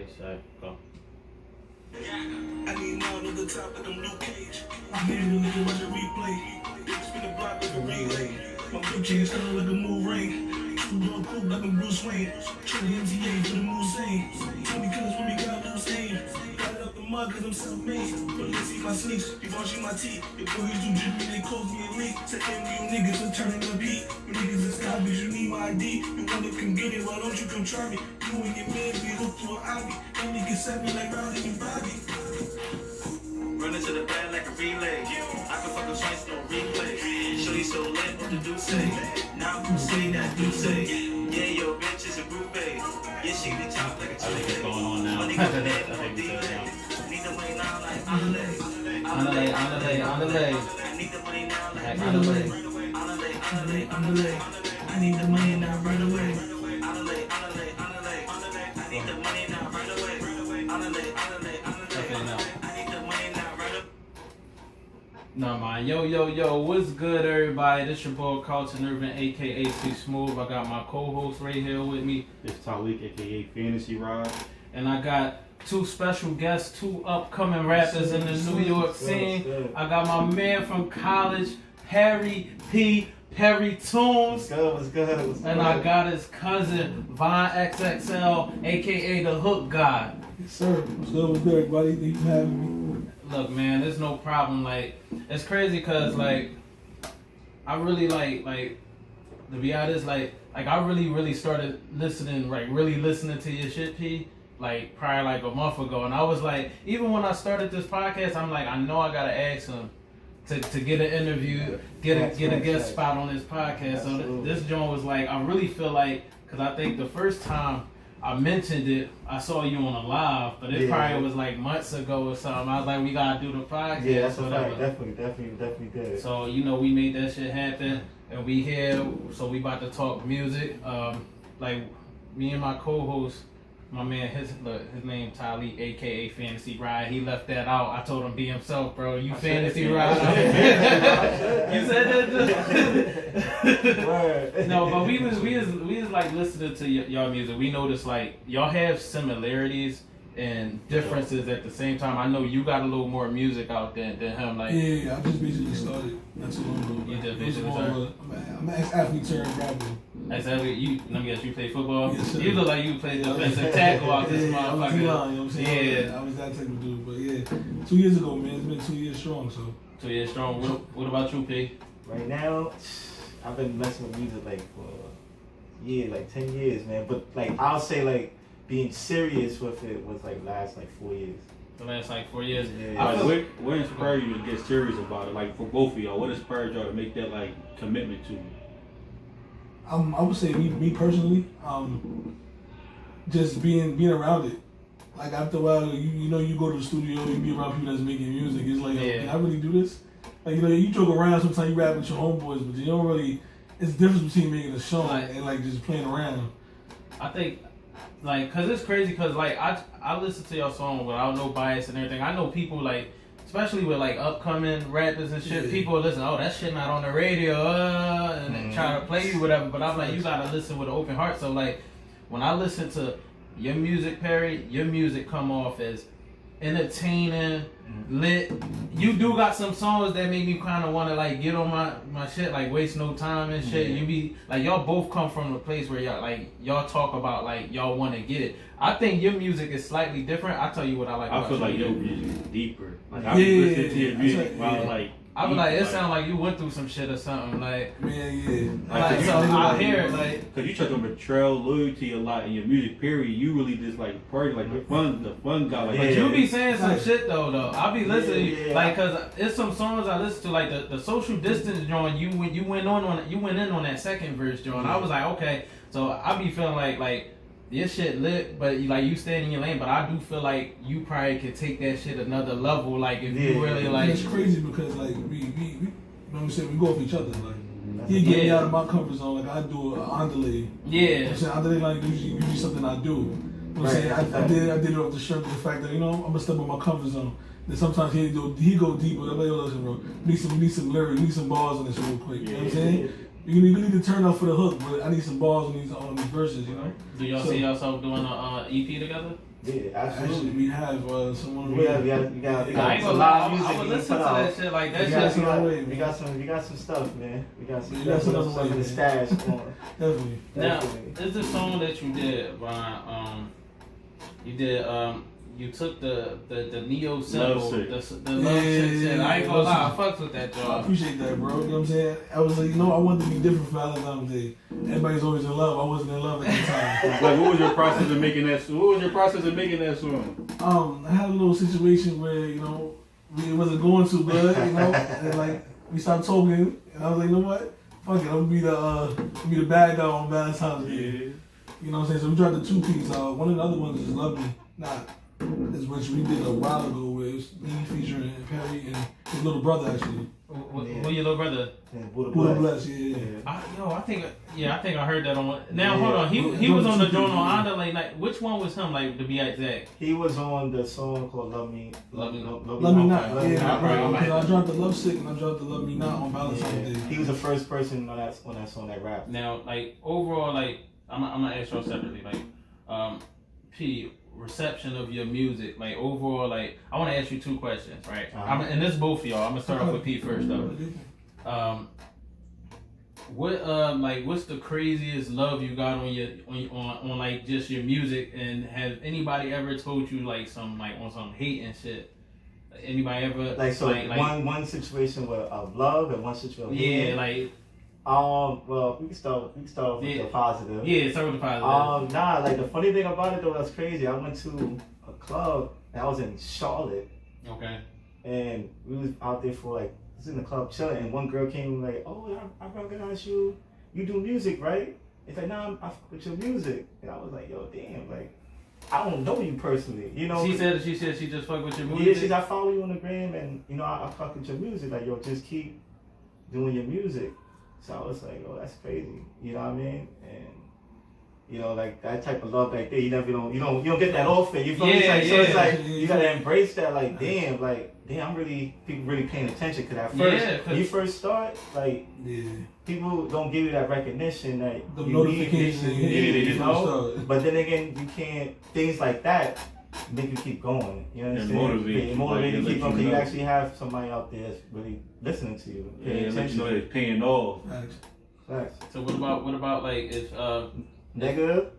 Ready, set, go. I need more on the top of them new cage. I need a nigga watch a replay. They spin the block like a relay. My blue jeans sound like a moon ring. Real cool like a Bruce Wayne. Turn the MTA to the Muzane. 20 colors when we got loose aim. Got it up the mud cause I'm self-made. But let's see my sneaks, you washing my teeth. Your boys do drippy, they close me a leak. Say you niggas are turning up heat. You niggas is copies, you need my ID. You wanna come get it, why don't you come try me? You and your man, we hook to an obby. That nigga set me like Rowdy and Bobby. Running to the bag like a relay. I can fuck a twice, no replay. Shorty so lit, what the do say? Now who say that do say? Yeah, your bitch is a groupie. Yeah, she can top like a I think it's Tuesday. going on now. Money I coming in, think no it's delay. now. Need the money now like Andale. Andale. I need the money now like Andale. I need the money now right away. I need the money now right away. Okay, now. I need the money now right away. No man, yo, what's good everybody? This your boy Carlton Irvin, aka C Smooth. I got my co-host right here with me. It's Talik, aka Fantasy Ride. And I got two special guests, two upcoming rappers in the New York scene. I got my man from college, Parry Parry Tunes. What's good? And I got his cousin, Vonxxl, aka the Hook God. Yes, sir. What's good, everybody? Thank you for having me. Look, man, there's no problem. Like, it's crazy because, like, I really like, to be honest, like I really started listening, really listening to your shit, P, like, probably like a month ago. And I was like, even when I started this podcast, I'm like, I know I gotta ask him to get an interview, get a guest spot on this podcast. So this joint was like, I really feel like, because I think the first time I mentioned it, I saw you on a live, but it probably was like months ago or something. I was like, we gotta do the podcast. Yeah, that's a whatever. fact. Definitely did. So, we made that shit happen, and we here, so we about to talk music. Like, me and my co-host, my man, his name Tali, aka Fantasy Ride. He left that out. I told him be himself, bro. You Fantasy Ride. You said that. No, but we was like listening to y'all music. We noticed like y'all have similarities and differences at the same time. I know you got a little more music out than him. Like Yeah, I just basically started not too long ago. You just It was basically more of I'm an ex-athlete turned rapper. exactly. Let me guess, you play football. Yes, sir. You look like you play defensive tackle out this I was motherfucker. D-line, you know what I'm saying? Yeah. I was that type of dude, but yeah. 2 years ago, man. It's been 2 years strong, so. 2 years strong. What about you, P? Right now, I've been messing with music like for 10 years, man. But like I'll say like being serious with it was like last 4 years. The last 4 years. Yeah. I feel, What inspired you to get serious about it? Like for both of y'all, what inspired y'all to make that commitment to it? I would say me personally, just being around it. Like after a while, you go to the studio, you be around people that's making music. It's like, can I really do this? Like you joke around. Sometimes you rap with your homeboys, but you don't really. It's the difference between making a song and like just playing around. I think, cause it's crazy, cause I listen to your song without no bias and everything. I know people especially with upcoming rappers and shit. Yeah. People listen, oh that shit not on the radio, and then try to play you whatever. But I'm like, you gotta listen with an open heart. So when I listen to your music, Perry, your music come off as entertaining, lit. You do got some songs that make me kind of want to get on my shit, waste no time and shit. You be y'all both come from a place where y'all talk about y'all want to get it. I think your music is slightly different. I tell you what I like. I feel like your music. music is deeper. I be listening to your music I be it sound like you went through some shit or something. Man, So I hear it Cause you touch on betrayal, loyalty a lot in your music. Period. You really just party the fun guy. But you be saying some shit though. I be listening, Yeah. cause it's some songs I listen to, the social distance joint. You went in on that second verse joint. I was like, okay, so I be feeling like your shit lit, but you stay in your lane. But I do feel like you probably could take that shit another level. If you really It's crazy because we you know what I'm saying, we go off each other. He get me out of my comfort zone. I do an andale. Yeah. I'm saying andale usually something I do. You know what I'm saying? I did it off the shirt with the fact that I'm gonna step on my comfort zone. Then sometimes he go deeper. I'm like, yo, listen, bro, need some lyrics, need some bars on this real quick. You know what I'm saying? You need to turn up for the hook, but I need some balls on these verses, Do y'all see yourself doing an EP together? Yeah, Actually, absolutely. we have someone. We got I ain't gonna lie, I would listen to that shit like that. We got some stuff, man. We got some We got some stuff in the stash. Definitely. Now, is the song that you did, Brian? You took the Neo symbol, the love shit. I ain't gonna lie, I fucks with that, I y'all. appreciate that, bro. You know what I'm saying? I was like, I wanted to be different for Valentine's Day. Everybody's always in love. I wasn't in love at the time. Like, what was your process of making that? What was your process of making that song? I had a little situation where, it wasn't going too good, and like we stopped talking, and I was like, you know what? Fuck it, I'm gonna be the bad guy on Valentine's Day. Yeah. You know what I'm saying? So we tried the 2-piece. One of the other ones is Love Me Not. Is which we did a while ago where it was me featuring Perry and his little brother actually. What your little brother? Buddha Bless, yeah. I think I heard that on. Now hold on, he was on the joint on Onda Late Night. Which one was him? Like to be exact. He was on the song called Love Me Not. Love Me Not. Because I dropped the Love Sick and I dropped the Love Me Not on Valentine's Day. He was the first person on that song that rapped. Now, like overall, like I'm gonna ask y'all separately. Like, P, reception of your music, like overall, like I want to ask you 2 questions, right? And this is both of y'all. I'm gonna start off with P first, though. What's the craziest love you got on like just your music, and have anybody ever told you like some like on some hate and shit? Anybody ever one situation of love and one situation of hate? Yeah, like. Well, we can start with the positive. Yeah, start with the positive. Like the funny thing about it though, that's crazy. I went to a club that was in Charlotte. Okay. And we was out there for like, was in the club chilling, and one girl came like, oh, I recognize you. You do music, right? It's like, nah, I fuck with your music. And I was like, yo, damn, like, I don't know you personally, She said she just fuck with your music. Yeah, she said, I follow you on the gram, and I fuck with your music. Like, yo, just keep doing your music. So I was like, oh, that's crazy. You know what I mean? And like that type of love back there, you don't get that often. You feel me? So it's like you gotta embrace that. Like, damn, people really paying attention. Cause at first, when you first start, like, people don't give you that recognition that the you notification, need, But then again, you can't. Things like that make you keep going. You understand? Motivate you to keep going because you actually have somebody out there that's really listening to you. Let you know they're paying off. Facts. So what about like if negative?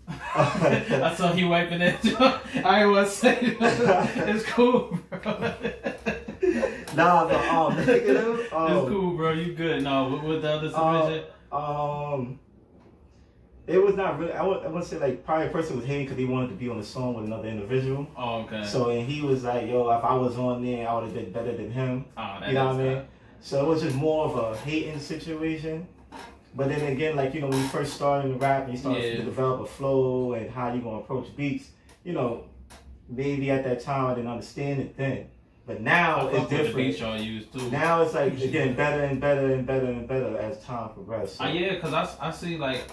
I saw you wiping that joint. I ain't want to say that. It's cool, bro. Negative. It's cool, bro. You good? No, with the other submission. It was not really. I wouldn't say like probably a person was hating because he wanted to be on the song with another individual. Oh, okay. So and he was like, yo, if I was on there, I would have been better than him. You know what I mean? So it was just more of a hating situation. But then again, like when you first started in rap and you started to develop a flow and how you gonna approach beats, maybe at that time I didn't understand it then. But now it's different. The beats y'all use too. Now it's like it's getting better and better and better and better as time progresses. So. Yeah, because I see like.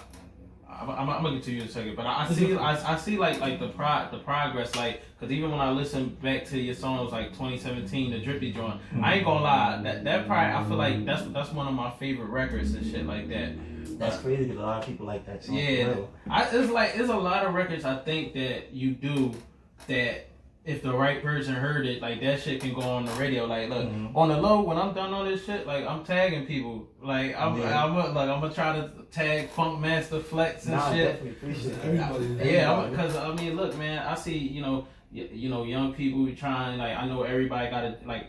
I'm gonna get to you in a second, but I see like the progress, like because even when I listen back to your songs like 2017, the Drippy joint, I ain't gonna lie, that probably I feel like that's one of my favorite records and shit like that. That's crazy because a lot of people like that song. Yeah, it's a lot of records I think that you do that. If the right person heard it, like that shit can go on the radio. Like, look, on the low, when I'm done on this shit, like I'm tagging people. Like I'm gonna try to tag Funk Master Flex and shit. Definitely appreciate everybody. Yeah, because I mean, look, man, I see, young people trying. Like, I know everybody got to like.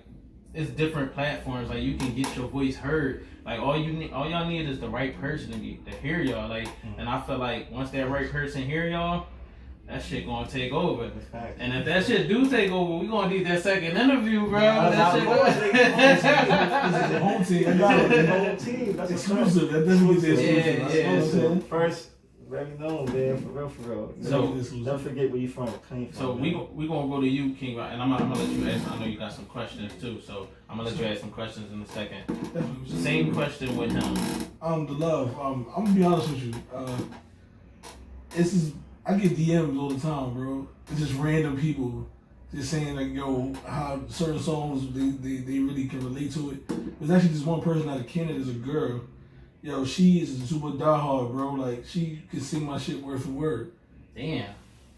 It's different platforms. Like, you can get your voice heard. Like, all y'all need is the right person to hear y'all. Like, and I feel like once that right person hear y'all. That shit gonna take over. And if that shit do take over, we gonna need that second interview, bro. That shit This is the home team. The whole team. That's exclusive. That doesn't get the exclusive. So first, very known, man, for real. So don't forget where you from. So we gonna go to you, King, and I'm gonna let you ask. I know you got some questions too, so I'm gonna let you ask some questions in a second. Same question with him. The love. I'm gonna be honest with you. I get DMs all the time, bro. It's just random people just saying like, yo, how certain songs they really can relate to it. There's actually this one person out of Canada, is a girl. Yo, she is a super diehard, bro. Like, she can sing my shit word for word. Damn.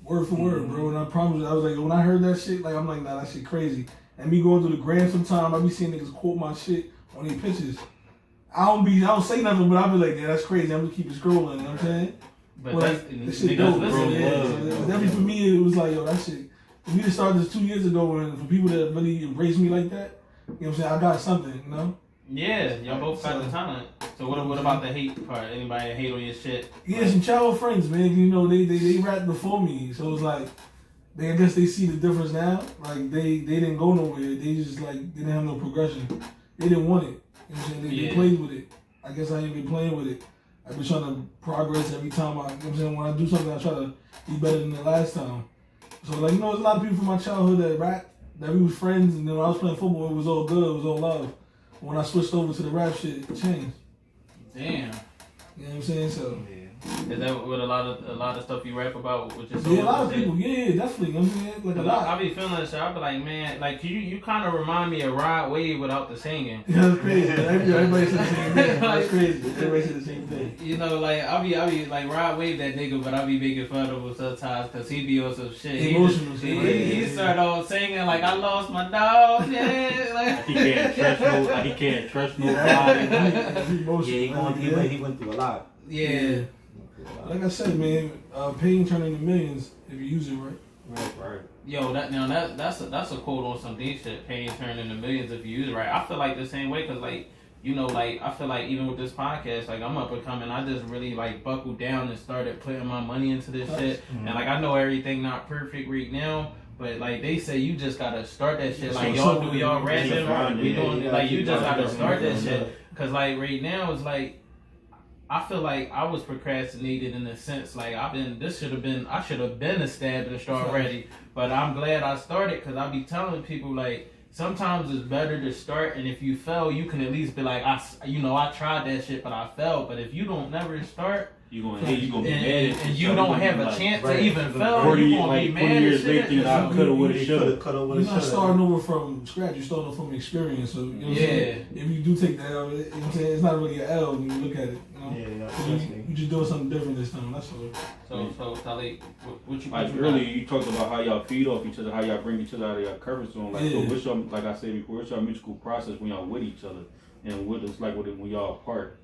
Word for word, bro. And I promise you, I was like, when I heard that shit, like, I'm like, nah, that shit crazy. And me going through the gram sometime, I be seeing niggas quote my shit on their pictures. I don't say nothing, but I be like, yeah, that's crazy. I'm gonna keep it scrolling, you know what I'm saying? But like, that shit dope, bro. Yeah, so definitely for me, it was like, yo, that shit. For me to start this 2 years ago, and for people that really embrace me like that, you know what I'm saying? I got something, you know? Yeah, y'all both got the talent. So what about the hate part? Anybody hate on your shit? Yeah, some childhood friends, man. You know, they rapped before me, so it's like, I guess they see the difference now. Like they didn't go nowhere. They just like they didn't have no progression. They didn't want it. You know what I'm saying? They played with it. I guess I ain't been playing with it. I've been trying to progress every time. You know what I'm saying? When I do something, I try to be better than the last time. So like, you know, there's a lot of people from my childhood that rap, that we was friends, and then when I was playing football, it was all good, it was all love. When I switched over to the rap shit, it changed. Damn. You know what I'm saying? So. Is that what a lot of stuff you rap about? With your Yeah, a lot of people. Yeah, definitely. You know what I'm saying? Like a lot. I be feeling that shit. I be like, man, like you kind of remind me of Rod Wave without the singing. Yeah, that's crazy. Everybody said the same thing. That's crazy. Everybody said the same thing. You know, like I be like Rod Wave that nigga, but I be making fun of him sometimes because he be on some shit. Emotional shit. He started off singing like I lost my dog. Yeah, like he can't trust nobody. Yeah, he went through a lot. Yeah. Like I said, man, pain turn into millions if you use it right. Right. Yo, that's a quote on some deep shit. Pain turn into millions if you use it right. I feel like the same way because like you know like I feel like even with this podcast like I'm up and coming. I just really like buckled down and started putting my money into this shit. And like I know everything not perfect right now. But like they say, you just gotta start that shit. Like y'all do y'all rapping, we doing like you just gotta start that shit. Cause like right now it's like. I feel like I was procrastinated in a sense. Like I should have been established already. But I'm glad I started because I be telling people like sometimes it's better to start, and if you fail, you can at least be like I tried that shit, but I failed. But if you don't never start. You gonna be mad and you don't have a chance to even fail. 40 You gonna be mad years as shit. later, I coulda, woulda, shoulda. You're not starting over from scratch. You're starting over from experience. So you know what I'm saying? If you do take that L, you know what I'm saying? It's not really an L when you look at it. You know? You just doing something different this time. That's all. So Talik, what you like earlier? You talked about how y'all feed off each other, how y'all bring each other out of your comfort zone. Like so, what's your, like I said before, what's your musical process when y'all with each other, and what it's like when y'all apart?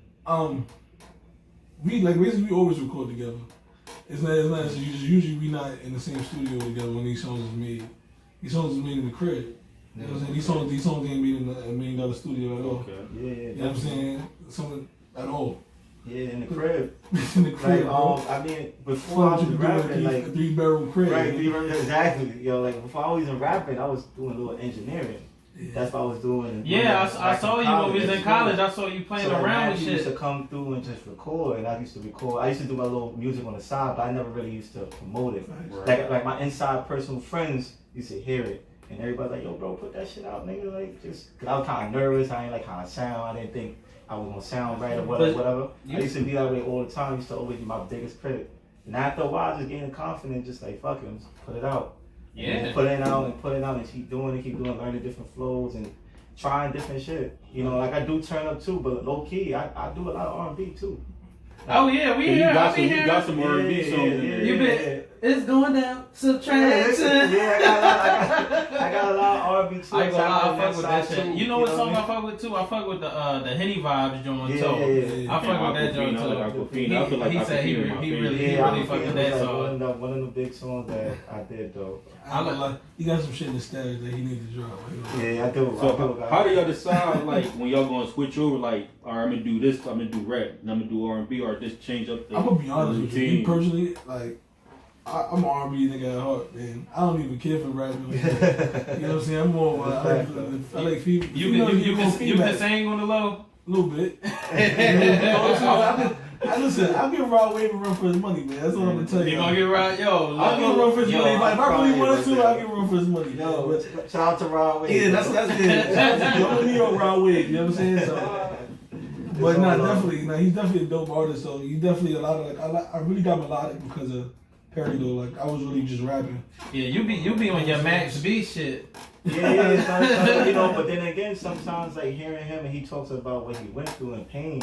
We basically always record together. It's not. So usually we not in the same studio together when these songs is made. These songs is made in the crib. You know what I'm saying? These songs ain't made in a $1 million studio at all. Okay. Yeah. You know what I'm saying? Something at all. Yeah, in the crib. In the crib. Like, I mean, before I was rapping, like a 3-barrel crib. Right, 3-barrel, exactly. Yo, like before I was in rapping, I was doing a little engineering. Yeah. That's what I was doing. Yeah, I saw you when we was in college. I saw you playing around with shit. used to come through and just record, and I used to record. I used to do my little music on the side, but I never really used to promote it. Right. Like my inside personal friends used to hear it, and everybody's like, "Yo, bro, put that shit out, nigga." Like, just cause I was kind of nervous. I didn't like how I sound. I didn't think I was gonna sound right or whatever. I used to be that way all the time. I used to always be my biggest critic. And after a while, just getting confident, just like fuck it, just put it out. Yeah. And put it out and keep doing it, learning different flows and trying different shit. You know, like I do turn up too, but low key, I do a lot of R&B too. Like, oh yeah, we hear. You got some R&B songs in there. You been it's going down. Subtraction. I got a lot of R&B too. I fuck with that shit. You know what song I fuck with too? I fuck with the Henny Vibes joint too. I fuck with that joint too. He said he really fucked with that song. One of the big songs that I did though. You got some shit in the stash that he needs to drop. Yeah, I do. So how do y'all decide like when y'all gonna switch over? Like, all right, I'm gonna do this. I'm gonna do rap. And I'm gonna do R&B, or just change up the. I'm gonna be honest with you. Me personally, like. I'm an R&B nigga at heart, man. I don't even care for rapping. You know what I'm saying? I'm more. I like female. You can sing on the low. A little bit. Listen, I'll give Rod Wave a run for his money, man. That's what I'm gonna tell you. You gonna give Rod, I'll give him a run for his money. If I really wanted to, I'll give him a run for his money. Yo, shout out to Rod Wave. Yeah, that's it. Shout out to the only New York Rod Wave. You know what I'm saying? So, but definitely, he's definitely a dope artist. So he definitely a lot of I really got melodic because of Perry though. Like I was really just rapping. Yeah, you be on your Max B shit. Yeah, you know. But then again, sometimes like hearing him and he talks about what he went through and pain.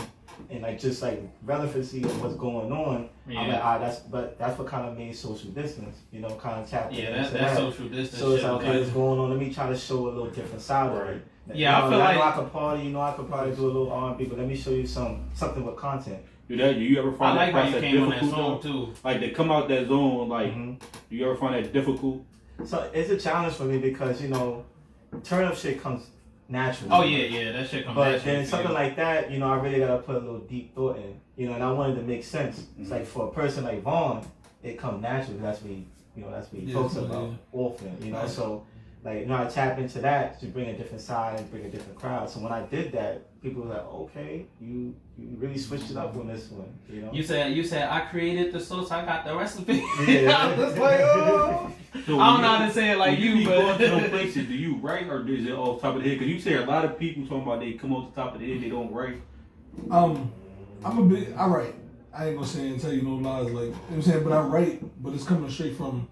and like just like relevancy of what's going on. Yeah. I'm like, that's what kind of made social distance, you know, kind of tapped into that's social distance. So it's shit, like, okay, what's going on? Let me try to show a little different side of it. Yeah, you know, I feel like I know I could party, you know, I could probably do a little R&B, but let me show you something with content. Do you ever I find like that how you process came on that difficult? song too. Like they come out that zone, like do you ever find that difficult? So it's a challenge for me because, you know, turn up shit comes naturally. Oh yeah, that shit comes But naturally. then something like that, you know, I really gotta put a little deep thought in, you know, and I wanted to make sense. It's like for a person like Vaughn, it comes naturally. That's what he talks about often, you know. Right. So like, you know, I tap into that to bring a different side and bring a different crowd. So when I did that, people were like, okay, you really switched it up on this one, you know. You said I created the sauce, I got the recipe. Yeah. I was like, oh. So I don't know how to say it like when you, be going to those but places, do you write or is it off the top of the head? Because you say a lot of people talking about they come off the top of the head, they don't write. I write. I ain't gonna say and tell you no lies, like, you know what I'm saying, but I write, but it's coming straight from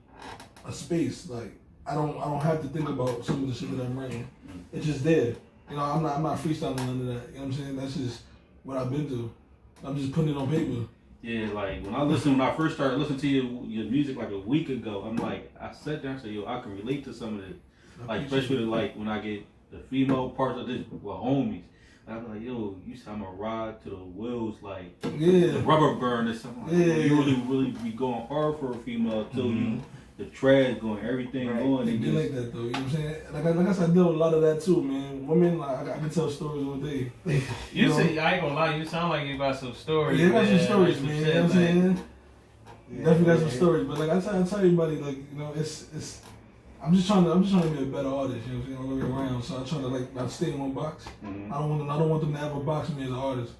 a space. Like I don't have to think about some of the shit that I'm writing. It's just there. You know, I'm not freestyling none of that. You know what I'm saying? That's just what I've been through. I'm just putting it on paper. Yeah, like when I first started listening to your music like a week ago, I'm like, I sat down and said, yo, I can relate to some of it. Like especially like when I get the female parts of this with homies. And I'm like, yo, you said I'm a ride to the wheels, like the rubber burn or something. Like, you really be going hard for a female till you the trash going, everything going. They be like that though, you know what I'm saying? Like I said, I deal with a lot of that too, man. Women, like I can tell stories all day. you say I ain't gonna lie, you sound like you got some stories. Yeah, I got some stories, like man. shit, You know what I'm saying? Yeah, Definitely got some stories, but like I tell everybody, like, you know, it's. I'm just trying to be a better artist, you know what I'm saying, all the way around. So I'm trying to like not stay in one box. Mm-hmm. I don't want them to ever box me as an artist.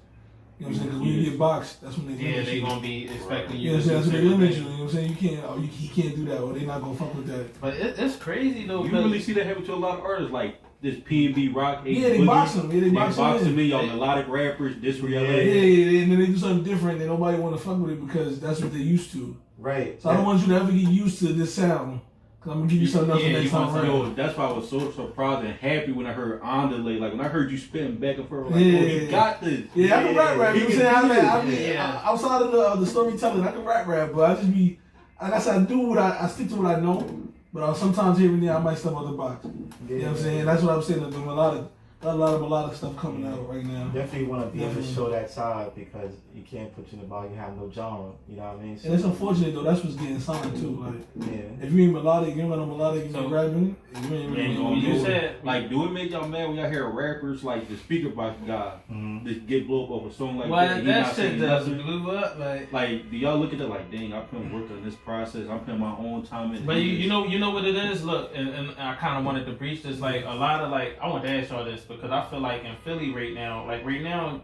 You know what I'm saying? Because when you get boxed, that's when they limit they you. gonna be expecting you. You know what I'm saying? That's when they do limit you. certain You know what I'm saying? He can't do that, or they not gonna fuck with that. But it's crazy though. You really see that happen to a lot of artists, like this P&B Rock. Yeah, they box them. Yeah, they box them. Me, y'all. Melodic rappers, this reality. Yeah, and then they do something different, and nobody want to fuck with it because that's what they're used to. Right. So I don't want you to ever get used to this sound. Cause I'm gonna give you something else next time around. Yo, that's why I was so surprised and happy when I heard Andale. Like when I heard you spitting back and forth, like, oh, he got this. Yeah, I can rap. You know what I'm saying? I mean, Yeah. outside of the storytelling, I can rap, but I just be, like I said, I stick to what I know. But sometimes here and there, I might step out the box. You know what I'm saying? That's what I'm saying. There's a lot of stuff coming out right now. Definitely want to be able to show that side because you can't put you in the bar. You have no genre. You know what I mean? So, And it's unfortunate though. That's what's getting signed too. Like, yeah. if you ain't melodic, you don't got no melodic, you So- ain't rapping, you ain't really Yeah, gonna You do it. said Like, do it make y'all mad when y'all hear rappers like the speaker box guy just get blow up over a song like well, that? He that not shit saying does nothing? blew up like. Like, do y'all look at it like, dang, I put work on this process. I'm putting my own time in. But you know what it is. Look, and I kind of wanted to breach this. Like a lot of like, I want to ask y'all this because I feel like in Philly right now,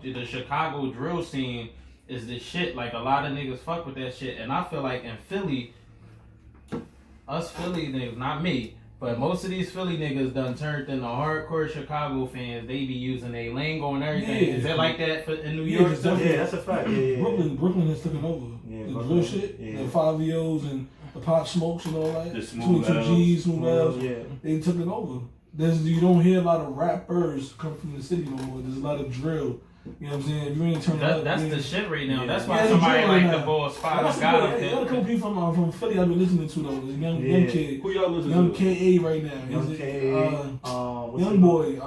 the Chicago drill scene is the shit. Like a lot of niggas fuck with that shit, and I feel like in Philly, us Philly niggas, not me, but most of these Philly niggas done turned into hardcore Chicago fans. They be using their lingo and everything. Yeah. Is that like that in New Yeah, York? it's too? definitely- Yeah, that's a fact. Yeah. Brooklyn has taken over. Yeah, The Brooklyn, drill shit, yeah. the 5-year-olds and the Pop Smokes and all that. The Smooth 22 G's, Smooth L's. Yeah. They took it over. You don't hear a lot of rappers come from the city no more. There's a lot of drill. You know what I'm saying? If you ain't turning up, That's you the ain't- shit right now. Yeah. That's why Yeah, somebody drill like right the now. boy Spot That's got a him. couple people from Philly I've been listening to though. There's a young Yeah. kid, Who y'all listen young to? KA right now. Young Is it, K. What's young his- boy,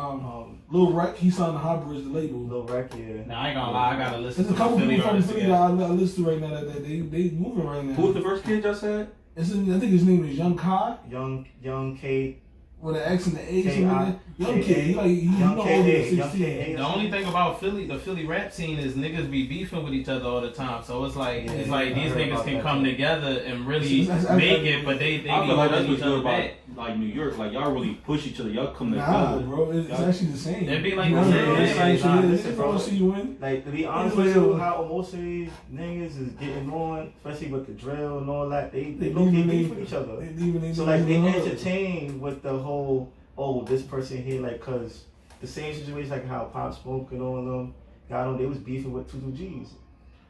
Lil Rec. He signed to Hot Bridge, the label. Lil Rec, yeah. Now I ain't gonna lie, I gotta listen There's a to couple Philly people from artists Philly again. that I listen to right now that they moving right now. Who was the first kid y'all said? I think his name is Young Kai. Young K. With an X and the A, K-I- something like that. Young kid, he Young no K-A, older Young than 16. K-A. The only thing about the Philly rap scene is niggas be beefing with each other all the time. So it's like Yeah, it's like I these heard niggas about can that come too. together and really That's- make it, but they be I feel like that's holding what's each good other about back. like New York. Like y'all really push each other. Y'all come Nah, together. bro, it's actually the same. It'd be like you the know, same. it's Yeah, like, nah, shit, listen, they bro. wanna see you win. Like, to be honest Yeah. with you, how most of these niggas is getting on, especially with the drill and all that, they don't get beef with each other. So, like, they entertain with the whole, oh, this person here, like, cause the same situation, like how Pop Smoke and all of them got on, they was beefing with 22 G's.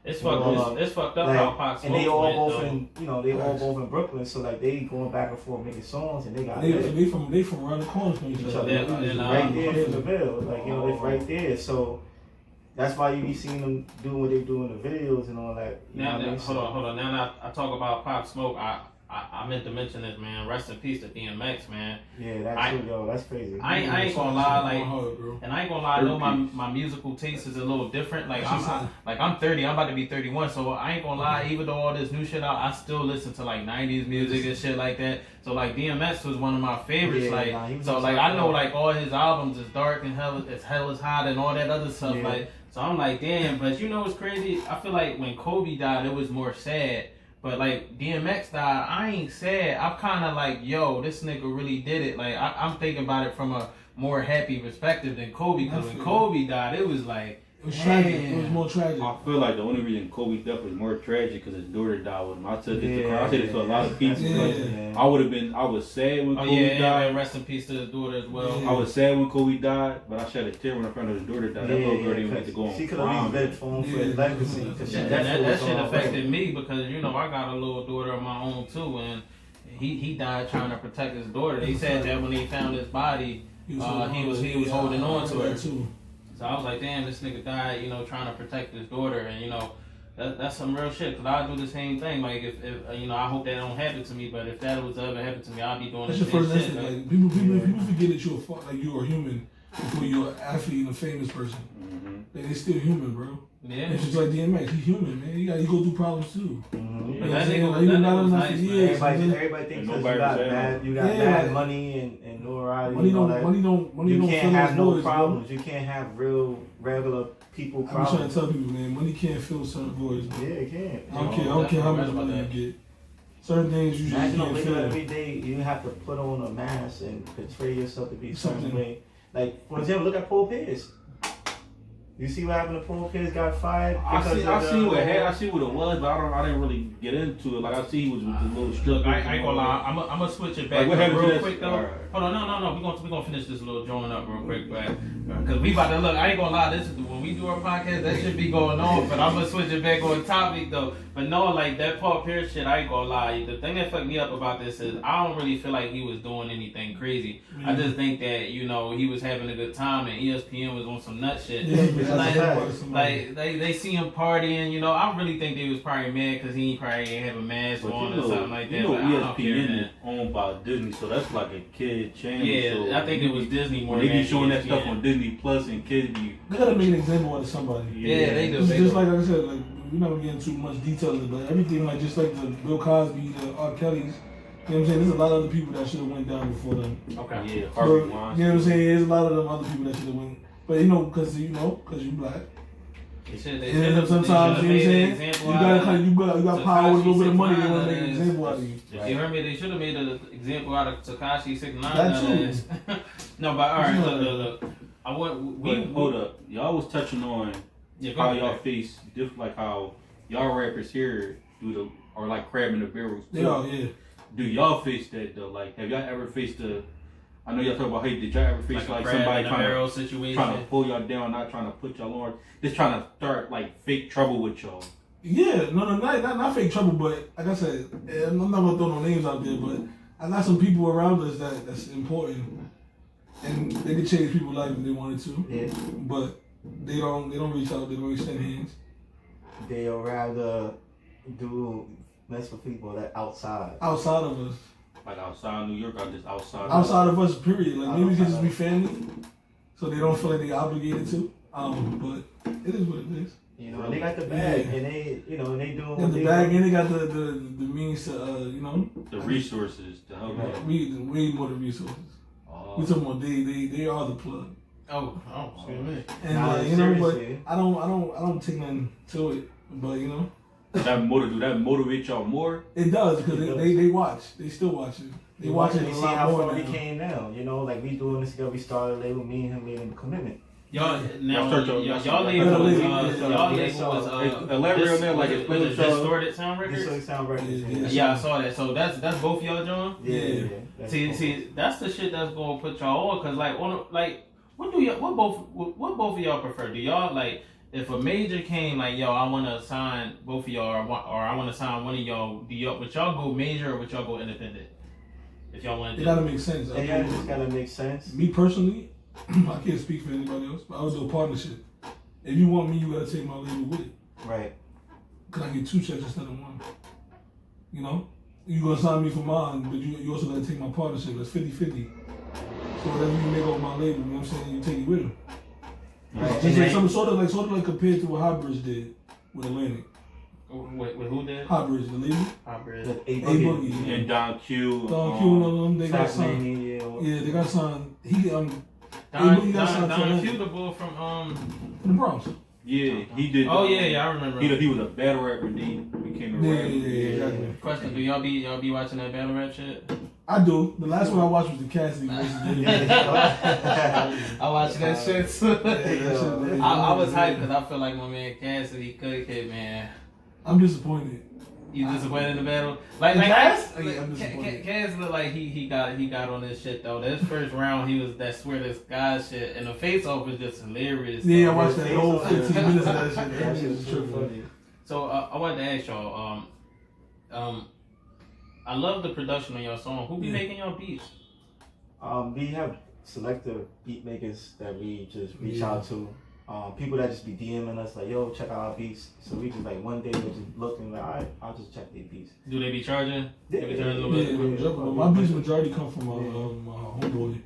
It's fucked up. It's fucked up Like, how Pop and they Smoke all went, both though. in, you know, they all both in Brooklyn, so like they going back and forth making songs, and they got They lit. from around the corner from each Each other. other, Yeah, and, right there in the bill, like, you know, it's right there. So that's why you be seeing them doing what they do in the videos and all that. Now, hold on. Now I talk about Pop Smoke. I meant to mention this, man. Rest in peace to DMX, man. Yeah, that's true, yo. That's crazy. I ain't gonna lie, like, and I ain't gonna lie. I know my musical taste is a little different. Like I'm 30. I'm about to be 31. So I ain't gonna lie. Even though all this new shit out, I still listen to like 90s music and shit like that. So like DMX was one of my favorites. Yeah, like so like I know like all his albums is dark and hell is hot and all that other stuff. Yeah. Like so I'm like damn. But you know what's crazy? I feel like when Kobe died, it was more sad. But like DMX died, I ain't sad. I'm kind of like, yo, this nigga really did it. Like I'm thinking about it from a more happy perspective than Kobe. Because when Kobe died, it was like, it was tragic. It was more tragic. I feel like the only reason Kobe death was more tragic because his daughter died with him. I took it to I said it to a lot of people. I was sad when Kobe died. Rest in peace to his daughter as well. I was sad when Kobe died, but I shed a tear when I found out his daughter died. That little girl didn't have to go on. She could have lived for his legacy. That shit affected me because you know I got a little daughter of my own too, and he died trying to protect his daughter. They said that when they found his body, he was holding on to her. So I was like, damn, this nigga died, you know, trying to protect his daughter, and you know, that's some real shit. Cause I do the same thing. Like if you know, I hope that don't happen to me, but if that was ever happen to me, I'll be doing the same shit. Instinct. Like people forget that you're a human before you're an athlete and a famous person. Like, they're still human, bro. Yeah. It's just like DMX. He's human, man. He go through problems too. Mm-hmm. But that nigga was nice, man. Everybody thinks that you got bad money and notoriety. Money don't can't have no problems. Bro. You can't have regular people problems. I'm trying to tell people, man, money can't fill certain voids. Man. Yeah, it can't. I don't care how much money you get. Certain things you just can't fill. Every day you have to put on a mask and portray yourself to be something way. Like, for example, look at Paul Pierce. You see what happened to Paul Pierce got fired? I see what it was, but I didn't really get into it. Like I see he was with the little strip. Look, I ain't gonna lie. I'm gonna switch it back real quick though. Right. Hold on, no. We gonna finish this little joint up real quick, because we about to look. I ain't gonna lie. This is when we do our podcast. That should be going on, but I'm gonna switch it back on topic though. But no, like that Paul Pierce shit, I ain't gonna lie. The thing that fucked me up about this is I don't really feel like he was doing anything crazy. I just think that you know he was having a good time and ESPN was on some nut shit. Like they see him partying, you know. I really think they was probably mad because he probably ain't have a mask on or something like that. You know, but ESPN is owned by Disney, so that's like a kid channel. Yeah, so I think it was Disney more. When they than be showing that ESPN. stuff on Disney Plus and kids be. They gotta make an example out of somebody. Yeah, they do. Just like I said, like we're not gonna get into much detail of it, but everything like just like the Bill Cosby, the R. Kelly's. You know what I'm saying? There's a lot of other people that should have went down before them. Okay. Yeah, Harvey Weinstein. You know what I'm saying? There's a lot of them other people that should have went. But you know, because you black. They sometimes you know what I'm saying? You got power with a little bit of money. They want to make an example out of you. If you heard me, they should have made an example out of Tekashi 6ix9ine. That too. No, but all right, look. Hold up. Y'all was touching on how y'all face like how y'all rappers here are like crab in the barrels. Yeah. Do y'all face that though? Like, have y'all ever faced I know y'all talk about did y'all ever face like somebody trying to pull y'all down, not trying to put y'all on, just trying to start like fake trouble with y'all? Yeah, not fake trouble, but like I said, I'm not gonna throw no names out there, but I got some people around us that's important, and they can change people's life if they wanted to. Yeah. But they don't reach out, they don't extend hands. They'll rather mess with people that outside of us. Like outside New York or just outside? Outside of us, period. Like maybe we can just be family, so they don't feel like they're obligated to. But it is what it is. You know, and they got the bag, and they, you know, and they doing. Got the bag, and they got the means to, you know, the resources to help. Way more than resources. We talking about they are the plug. Oh, man. And you know, but I don't take nothing to it, but you know. That motivate y'all more? It does, because they watch. They still watch it. They watch it a see lot how more far now. we came now. You know, like we doing this together. We started a label. Me and him made a commitment. Y'all label was elaborate on that, like it's Distorted Sound Records. Distorted Sound Records. Yeah, I saw that. So that's both y'all, John. Yeah. See, that's the shit that's gonna put y'all on. Cause what both of y'all prefer? Do y'all like? If a major came like, yo, I want to sign both of y'all, or I want to sign one of y'all, would y'all go major or would y'all go independent? If y'all want to, it gotta make sense. It just gotta make sense. Me personally, I can't speak for anybody else, but I would do a partnership. If you want me, you gotta take my label with it. Right. Cause I get 2 checks instead of 1. You know? You gonna sign me for mine, but you also gotta take my partnership. That's 50-50. So whatever you make off my label, you know what I'm saying, you take it with him. Right. Just like sort of like compared to what Highbridge did with Atlantic. With who did? Highbridge, the label. Hybrid. A-Boogie. And Don Q. Don Q and all of them, they got signed. Yeah, they got signed. Don Q, the bull from the Bronx. Yeah, he did. Oh yeah, I remember. He was a battle rapper, then he became a rapper. Yeah, exactly. Question: do y'all be watching that battle rap shit? I do. The last one I watched was the Cassidy versus I watched that shit too. I was hyped because I feel like my man Cassidy could hit, man. I'm disappointed. You disappointed in the battle? Like Cass? I'm disappointed. Cass looked like he got on this shit though. This first round he was that swear this guy shit, and the face off was just hilarious. Yeah, I watched that whole 15 minutes of that shit. That shit was so funny. So I wanted to ask y'all, I love the production on your song. Who be making your beats? We have selective beat makers that we just reach out to. People that just be DMing us like, yo, check out our beats. So we just like one day we just look and like, all right, I'll just check their beats. Do they be charging? Yeah, They be charging a little bit? My beats majority come from my homeboy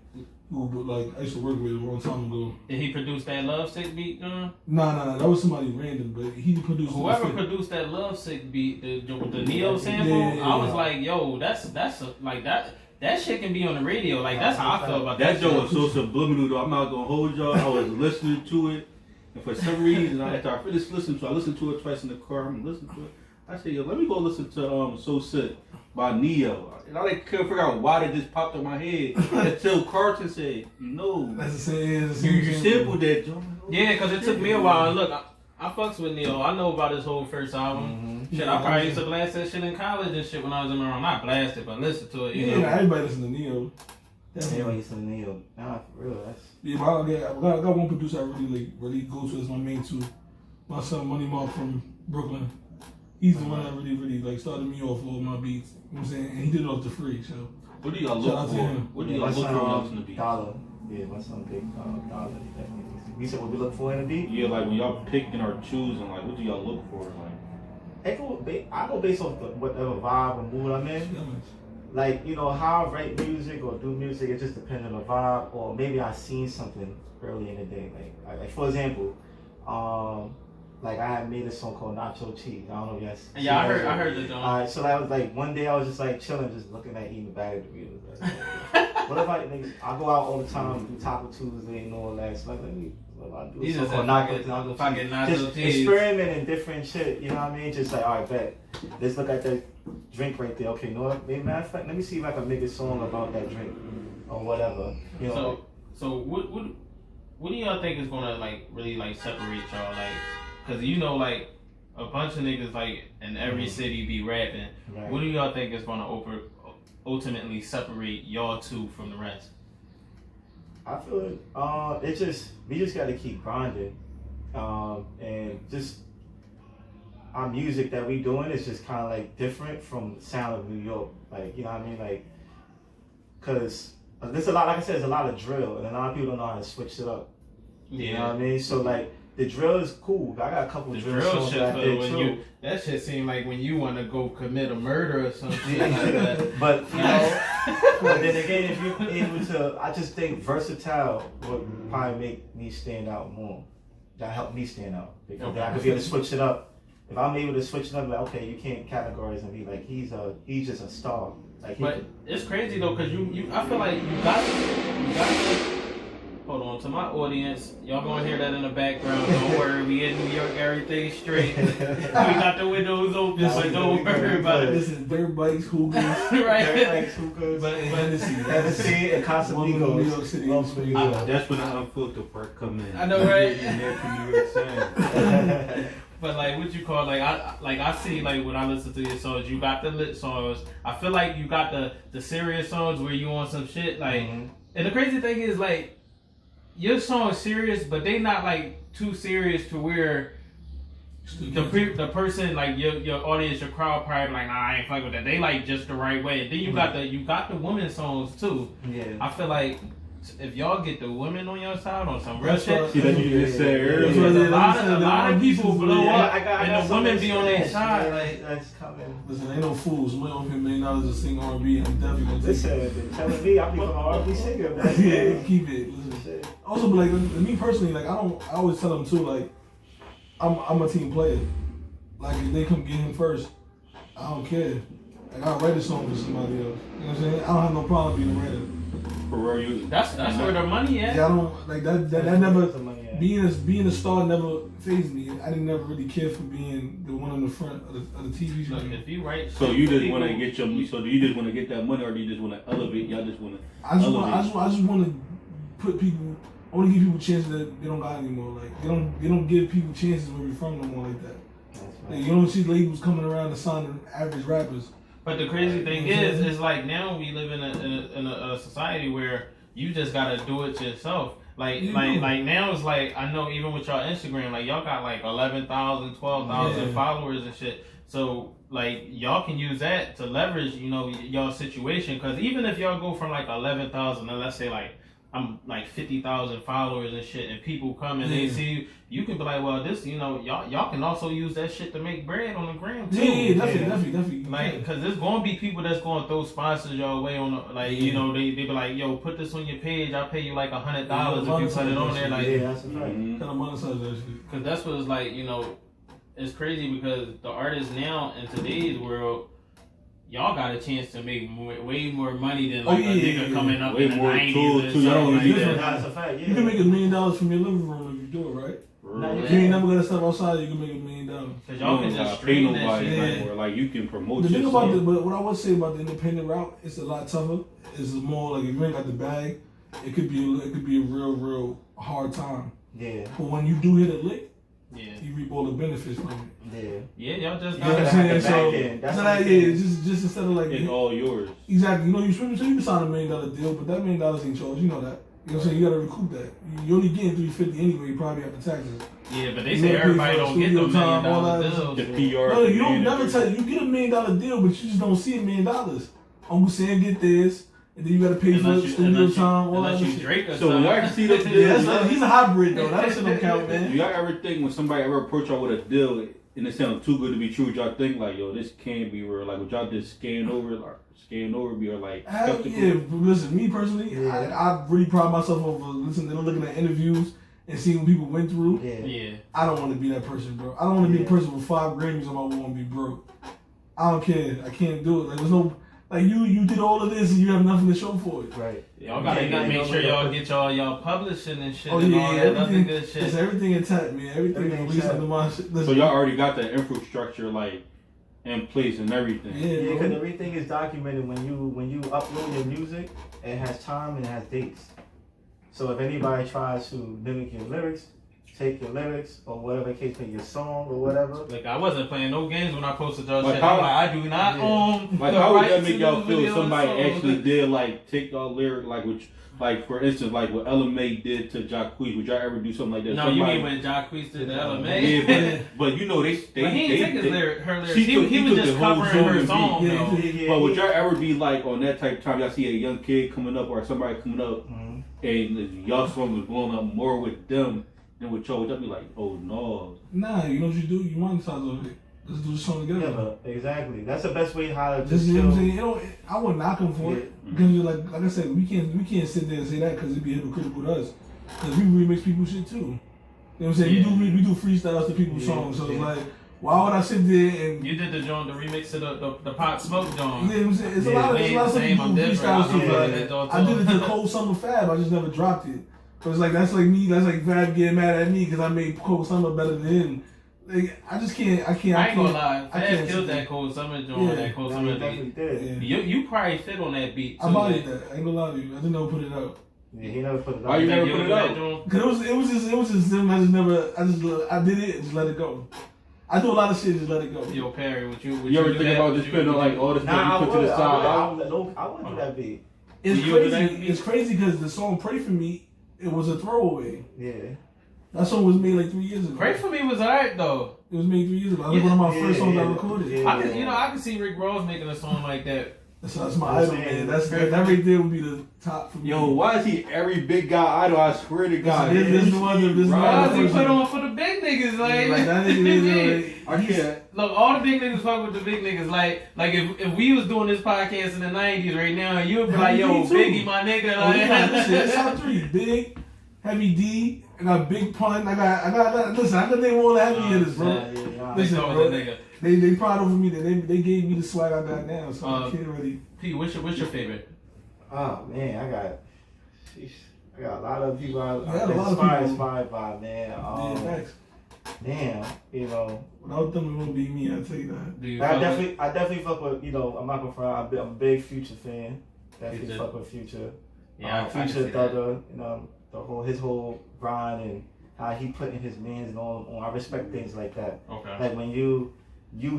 who like I used to work with a long time ago. Did he produce that Love Sick beat, John? Nah, that was somebody random, but he produced. Whoever produced that Love Sick beat, the Neo sample, I was like, yo, that's like that. That shit can be on the radio. Like that's how I feel about that. That joke was so subliminal though. I'm not gonna hold y'all. I was listening to it, and for some reason, after I finished listening to it, I listened to it twice in the car. I'm listening to it. I said, yo, let me go listen to So Sick by Neo. And I couldn't figure out why they just popped in my head until Carlton said, that's the same. You sampled that joke. Yeah, because it took me a while. And look, I fucks with Neo. I know about his whole first album. Shit, I probably used to blast that shit in college and shit when I was in my room. Not blast it, but listen to it. You know? Everybody listen to Neo. Everybody listen to Neo. Nah, for real. That's... Yeah, but I got one producer I really go to as my main two. My son Money Mark from Brooklyn. He's the one that really like started me off with all my beats. You know what I'm saying? And he did it off the free. So what do y'all look for? What do y'all look for in the beat? Dollar. Yeah, my son big Dollar. Definitely. You said what we look for in a beat? Yeah, like when y'all picking or choosing, like what do y'all look for? Like I go based off whatever vibe or mood I'm in. Like, you know, how I write music or do music, it just depends on the vibe, or maybe I seen something early in the day. Like for example, like I had made a song called Nacho Cheese. I don't know if you guys. Yeah, I heard the song. Alright, so that was like one day I was just like chilling, just looking at eating a bag of Doritos. Like, what if I go out all the time, do Taco Tuesday and all that. So like, let me. I do He's just nacho cheese. Experimenting different shit, you know what I mean? Just like, all right, bet. Let's look at that drink right there. Okay, you know what? Matter of fact, let me see if I can make a song about that drink or whatever. You know. So what do y'all think is gonna like really like separate y'all? Like, cause you know like a bunch of niggas like in every city be rapping. Right. What do y'all think is gonna ultimately separate y'all two from the rest? I feel we just got to keep grinding, and just our music that we doing is just kind of like different from the sound of New York, like, you know what I mean, like, cause there's a lot, like I said, there's a lot of drill, and a lot of people don't know how to switch it up. Yeah. You know what I mean? So like the drill is cool. I got a couple of drill songs shit that I did too. That shit seemed like when you want to go commit a murder or something like that. But you know, but then again, if you're able to, I just think versatile would probably make me stand out more. That helped me stand out because I could be able to switch it up. If I'm able to switch it up, like, okay, you can't categorize and be like he's just a star. Like, but it's crazy though, cause you I feel like you got to. Hold on, to my audience, y'all gonna hear that in the background. Don't worry, we in New York, everything straight. We got the windows open, so don't worry about it. This is dirt bikes, hookahs, right? Dirt bikes, hookahs, but Hennessy, and Casamigos. New York City. That's when the unfiltered part come in. I know, right? And there New York sound. But like, what you call I see like when I listen to your songs, you got the lit songs. I feel like you got the serious songs where you on some shit like. And the crazy thing is like. Your song's serious, but they not like too serious to where the person like your audience, your crowd probably like, nah, I ain't fuck with that. They like just the right way. Then you got the woman songs too. Yeah. I feel like if y'all get the women on your side on some real That's shit, what- See that you just said That's earlier. what a they- lot of people blow up, I got and the some women be on their experience, side. man, Like, that's coming. Listen, ain't no fools. Somebody on $1 million to sing R&B. I'm definitely gonna take Listen, it. they're telling me I become an R&B singer. Man. Yeah, keep it. Listen. Shit. Also, but like me personally, like I always tell them too, like I'm a team player. Like if they come get him first, I don't care. Like I'll write a song for somebody else. You know what I'm saying? I don't have no problem being a writer. For real, you. that's where the money at. Yeah, I don't like that. That never being a star never fazed me. I didn't never really care for being the one on the front of the TV show. Look, if you write, So you just want to get your. So do you just want to get that money, or do you just want to elevate? Y'all just want to. I just want to put people. I want to give people chances that they don't got anymore. Like they don't give people chances where we from no more like that. Like, you don't see labels coming around to sign average rappers. But the crazy thing is like now we live in a society where you just gotta do it yourself. Like now it's like, I know even with y'all Instagram, like y'all got like 11,000, 12,000 followers and shit. So like y'all can use that to leverage, you know, y'all situation. Cause even if y'all go from like 11,000 and let's say like I'm like 50,000 followers and shit, and people come and they see you can be like, well, this, you know, y'all can also use that shit to make bread on the gram too. Yeah, definitely. Like, cause there's gonna be people that's gonna throw sponsors your way on, the, like, you know, they be like, yo, put this on your page. I'll pay you like $100 if you put it on there. Like, Yeah, that's a fact. Kind of monetize that shit. cause that's what it's like, you know, it's crazy because the artists now in today's world, y'all got a chance to make way more money than like a nigga coming up Way in the more 90s tools, or too. Y'all something don't like need that. That's a fact. Yeah. You can make $1 million from your living room if you do it right. Now you If you ain't never gonna step outside, you can make $1 million. Cause You y'all don't can just gotta pay stream that nobody shit. Yeah. or like you can promote The thing yourself. about but what I would say about the independent route, it's a lot tougher. It's more like if you ain't got the bag, it could be a real hard time. Yeah. But when you do hit a lick, Yeah. you reap all the benefits from it. Yeah. Yeah, y'all just You know what I'm got saying? the So, back end. That's so the that, thing. yeah, just instead of like It's all yours. exactly, you know, you swim, so you can sign $1 million deal, but that $1 million ain't yours. You know that. You know what I'm saying? You gotta recoup that. You only getting $350 anyway. Probably after taxes. Yeah, but they You say gotta pay everybody for don't get the studio time, all $1 that. million The deals. PR. No, you don't manager. never tell you get $1 million deal, but you just don't see $1 million. Uncle Sam get this, and then you gotta pay for studio time, all that unless you shit. Drake or So when something. y'all see those Yeah, deals, he's a hybrid though. That shit don't count, do man. y'all ever think when somebody ever approach y'all with a deal and it sounds too good to be true, would y'all think like, yo, this can't be real? Like, would y'all just scan over, be or like Hell skeptical? yeah, but listen, me personally, Yeah. I really pride myself over listening and looking at interviews and seeing what people went through. Yeah. Yeah. I don't want to be that person, bro. I don't want to be a Yeah. person with 5 Grammys on my wall and be broke. I don't care. I can't do it. Like there's no like you did all of this and you have nothing to show for it. Right. Y'all gotta make sure y'all get y'all publishing and shit Oh and yeah, all yeah, that other everything. good shit. It's everything intact, man. Everything Everything released intact. under my shit. So Listen, y'all already got the infrastructure like in place and everything. yeah, Yeah, bro. because everything is documented when you upload your music. It has time and it has dates. So if anybody tries to mimic your lyrics, take your lyrics or whatever case may your song or whatever. Like I wasn't playing no games when I posted y'all Like shit. how- I'm like, I do not Yeah. own Like the how would rights that make to y'all the feel video if somebody and song. actually did like take y'all lyric like for instance like what LMA did to Jacquees? Would y'all ever do something like that? No, you Somebody- mean when Jacquees did the LMA? Yeah, but you know they But he didn't take his lyric, her lyrics. She He took- was took just the whole covering song her and song, beat. though. Yeah, But would y'all ever be like on that type of time? Y'all see a young kid coming up or somebody coming up Mhm. and y'all song was blowing up more with them than with y'all? Would y'all be like, oh no? Nah, you know what you do? You monetize over it. Let's do the song together. Yeah, but exactly. That's the best way how to Just just you know what I'm saying? chill. I wouldn't knock him for it because you're like I said, we can't sit there and say that because it'd be hypocritical to us. Because we remix people's shit too. You know what I'm saying? Yeah. We do freestyles to people's Yeah, songs, so it's yeah. like, why would I sit there and You did the remix to the Pop Smoke you joint. know what I'm saying? It's a Yeah, lot of stuff same, you I'm do different. freestyles I'm to. feeling Like, it all I did it too. to Cold Summer Fab. I just never dropped it. So it's like that's like me. That's like Fab getting mad at me because I made Cold Summer better than him. Like I just can't. I I ain't gonna lie, I Fab can't killed sit that there. Cold Summer joint, Yeah. that Cold Nah, Summer you definitely beat. did. Yeah. You probably fit on that beat too. I bodied like, that. I ain't gonna lie to you. I just never put it out. Yeah, he never put it Why out. you like, never you put it do that out? joint? Cause it was just them. I did it. Just let it go. I do a lot of shit. Just let it go. Yo, Perry, would you You ever do think that? about Would just you- putting on like all the Nah, stuff I you put to would. the side? I wouldn't do that beat. It's You do that crazy. beat? It's crazy because the song "Pray for Me" it was a throwaway. Yeah. That song was made like 3 years ago. Pray for Me was alright though. It was made 3 years ago. That was one of my first songs I Yeah, recorded. yeah. I can see Rick Ross making a song like that. That's my idol, man. That right there would be the top for me. Yo, why is he every big guy idol? I swear to God. This one. Why does he put on for the big niggas? Like that nigga I can't. Look, all the big niggas fuck with the big niggas. Like if we was doing this podcast in the 90s right now, you would be like, yo, Biggie, my nigga. It's top 3. Big, Heavy D. I got Big Pun. I got. Listen, I got name all the heavy hitters, bro. Listen, bro. They proud of me that they gave me the swag I got now, so I can't really. P, what's your favorite? Oh man, I got a lot of people I inspired by, man. Thanks. Damn, you know. Without them, it won't be me. I tell you that. I definitely fuck with, you know. I'm not gonna front. I'm a big Future fan. Definitely fuck with Future. Yeah, Future Thugger. You know, his whole grind and how he putting his mans on. I respect things like that. Okay. Like when you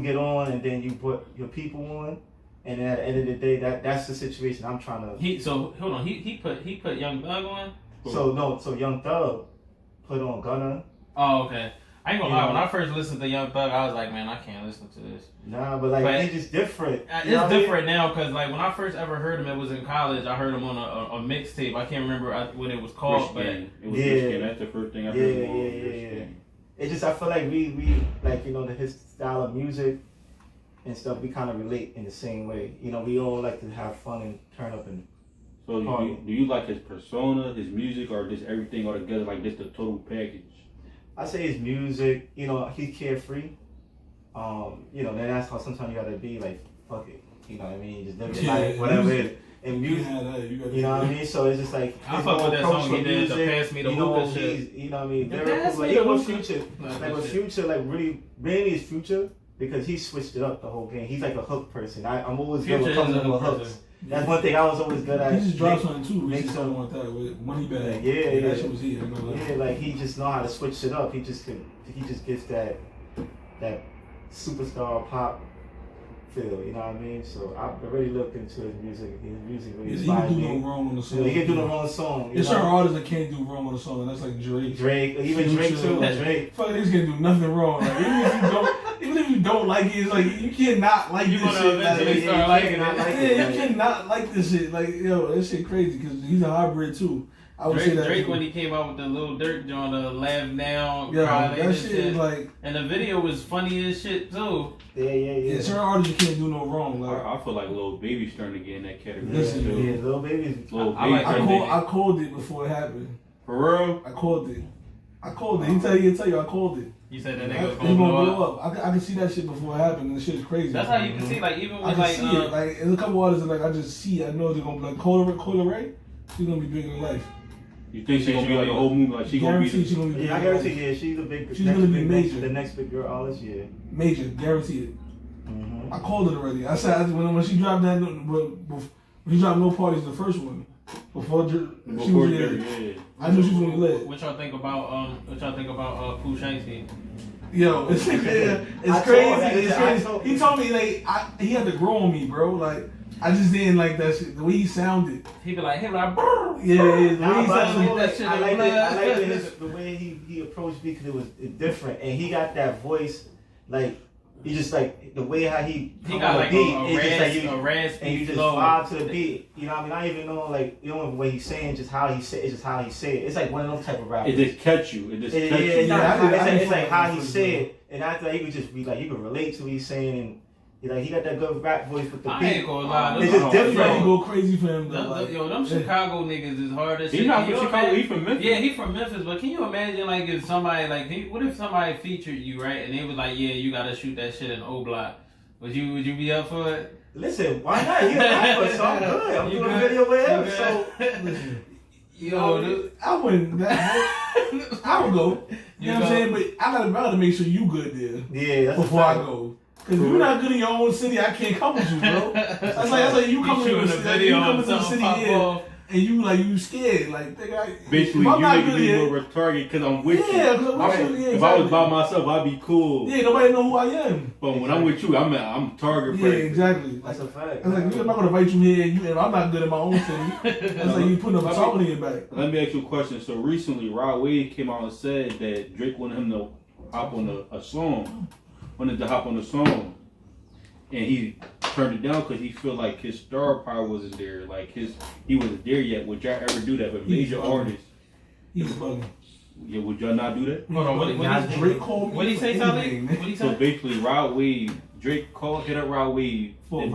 get on and then you put your people on, and then at the end of the day, that's the situation I'm trying to. So hold on, he put Young Thug on. So Young Thug put on Gunna. Oh, okay. I ain't gonna lie. When I first listened to Young Thug, I was like, man, I can't listen to this. Nah, but it's just different. It's different now because like when I first ever heard him, it was in college. I heard him on a mixtape. I can't remember what it was called. But it was Rich Gang. That's the first thing I heard. Yeah. It's just I feel like we like, you know, his style of music and stuff, we kind of relate in the same way. You know, we all like to have fun and turn up and. So do you like his persona, his music, or just everything all together, like just the total package? I say his music, you know, he's carefree. You know, then that's how sometimes you gotta be like, fuck it. You know what I mean? Just live your life, whatever it is. And music, you know what I mean? So it's just like, I fuck with that song he did, the Pass Me the Hookah shit. You know what I mean? Very Pass cool. Me Like, the even with Hookah. Future, like with Future, like really, mainly it's Future because he switched it up the whole game. He's like a hook person. I'm always good with coming up with hooks. That's one thing I was always good at. He just dropped something too. Make something like that with Money Bag. Yeah. That shit was here. I know that. Yeah, like he just know how to switch it up. He just gets that superstar pop feel. You know what I mean? So I really looked into his music. His music really inspired me. He can do no wrong on the song. He can do no wrong song. There's certain artists that can't do wrong on the song, and that's like Drake. Even Drake too. Drake. Fuck, niggas can't do nothing wrong. Like, even if you don't like it, it's like you cannot like this shit. Start liking it. Yeah, you cannot like this shit. Like, yo, that shit crazy because he's a hybrid too. I would say that Drake when he came out with the Lil Durk joint, the Laugh Down, yeah, Cry that Later shit is like, and the video was funny as shit too. Yeah. Certain artists you can't do no wrong. Like, I feel like Lil Baby's starting to get in that category. Yeah, Lil Baby's. I called it before it happened. For real? I called it. He tell you I called it. You said that nigga was gonna blow blow up. I can see that shit before it happened, and the shit's crazy. That's how you can see, like, even with I can like, see it. Like, there's a couple artists that, like, I just see. I know they're gonna be like Cola Ray. She's gonna be big in life. You think she's gonna be like a whole movie? Like she gonna be? She's gonna be. Yeah, I guarantee. Yeah, she's gonna be major. The next big girl artist. Yeah. Major, guaranteed it. Mm-hmm. I called it already. I said when she dropped that, when she dropped No Parties, the first one, before she was there. I knew she was gonna be lit. What y'all think about Pooh Shanksy? Yo, it's crazy. He told me like he had to grow on me, bro. Like I just didn't like that shit. The way he sounded. He be like, yeah. I like the way he approached me because it was different, and he got that voice like. You just like the way how he got like beat, a raspy and you just vibe to the beat. You know what I mean? I even know like you know what he's saying, just how he say it. It's just how he say it. It's like one of those type of rappers. It just catch you. It's like how he say it, and I thought he would just be like you can relate to what he's saying, and you know he got that good rap voice with the beat. I ain't gonna lie, it's just different. You go crazy for him though. Yo, them Chicago niggas is hard as shit. He's not from Chicago. He's from Memphis. Yeah, he's from Memphis. But can you imagine like if somebody like what if somebody featured you right and they was like, yeah, you gotta shoot that shit in O Block. Would you be up for it? Listen, why not? You're a rapper, so I'm good. I'm doing a video with him. So listen. Yo, I wouldn't. I would go. You know what I'm saying? But I gotta make sure you good there. Yeah, that's before I go. Cause if you're not good in your own city, I can't come with you, bro. That's like you come to the city here, and you scared. Like, basically, you niggas be more retarded because I'm with you. Yeah, if I was by myself, I'd be cool. Yeah, nobody know who I am. But when I'm with you, I'm target practice. Yeah, exactly. That's a fact. It's like, I'm not gonna invite you here, and I'm not good in my own city. That's like you putting up a target in your back. Let me ask you a question. So recently, Rod Wave came out and said that Drake wanted him to hop on a song. Wanted to hop on the song, and he turned it down because he feel like his star power wasn't there. Like he wasn't there yet. Would y'all ever do that? But major artists, he's bugging. Yeah, would y'all not do that? Hold on, what Drake called me. What did he say, Sally? What did he So say? basically, Rod Wave, Drake hit up Rod Wave For a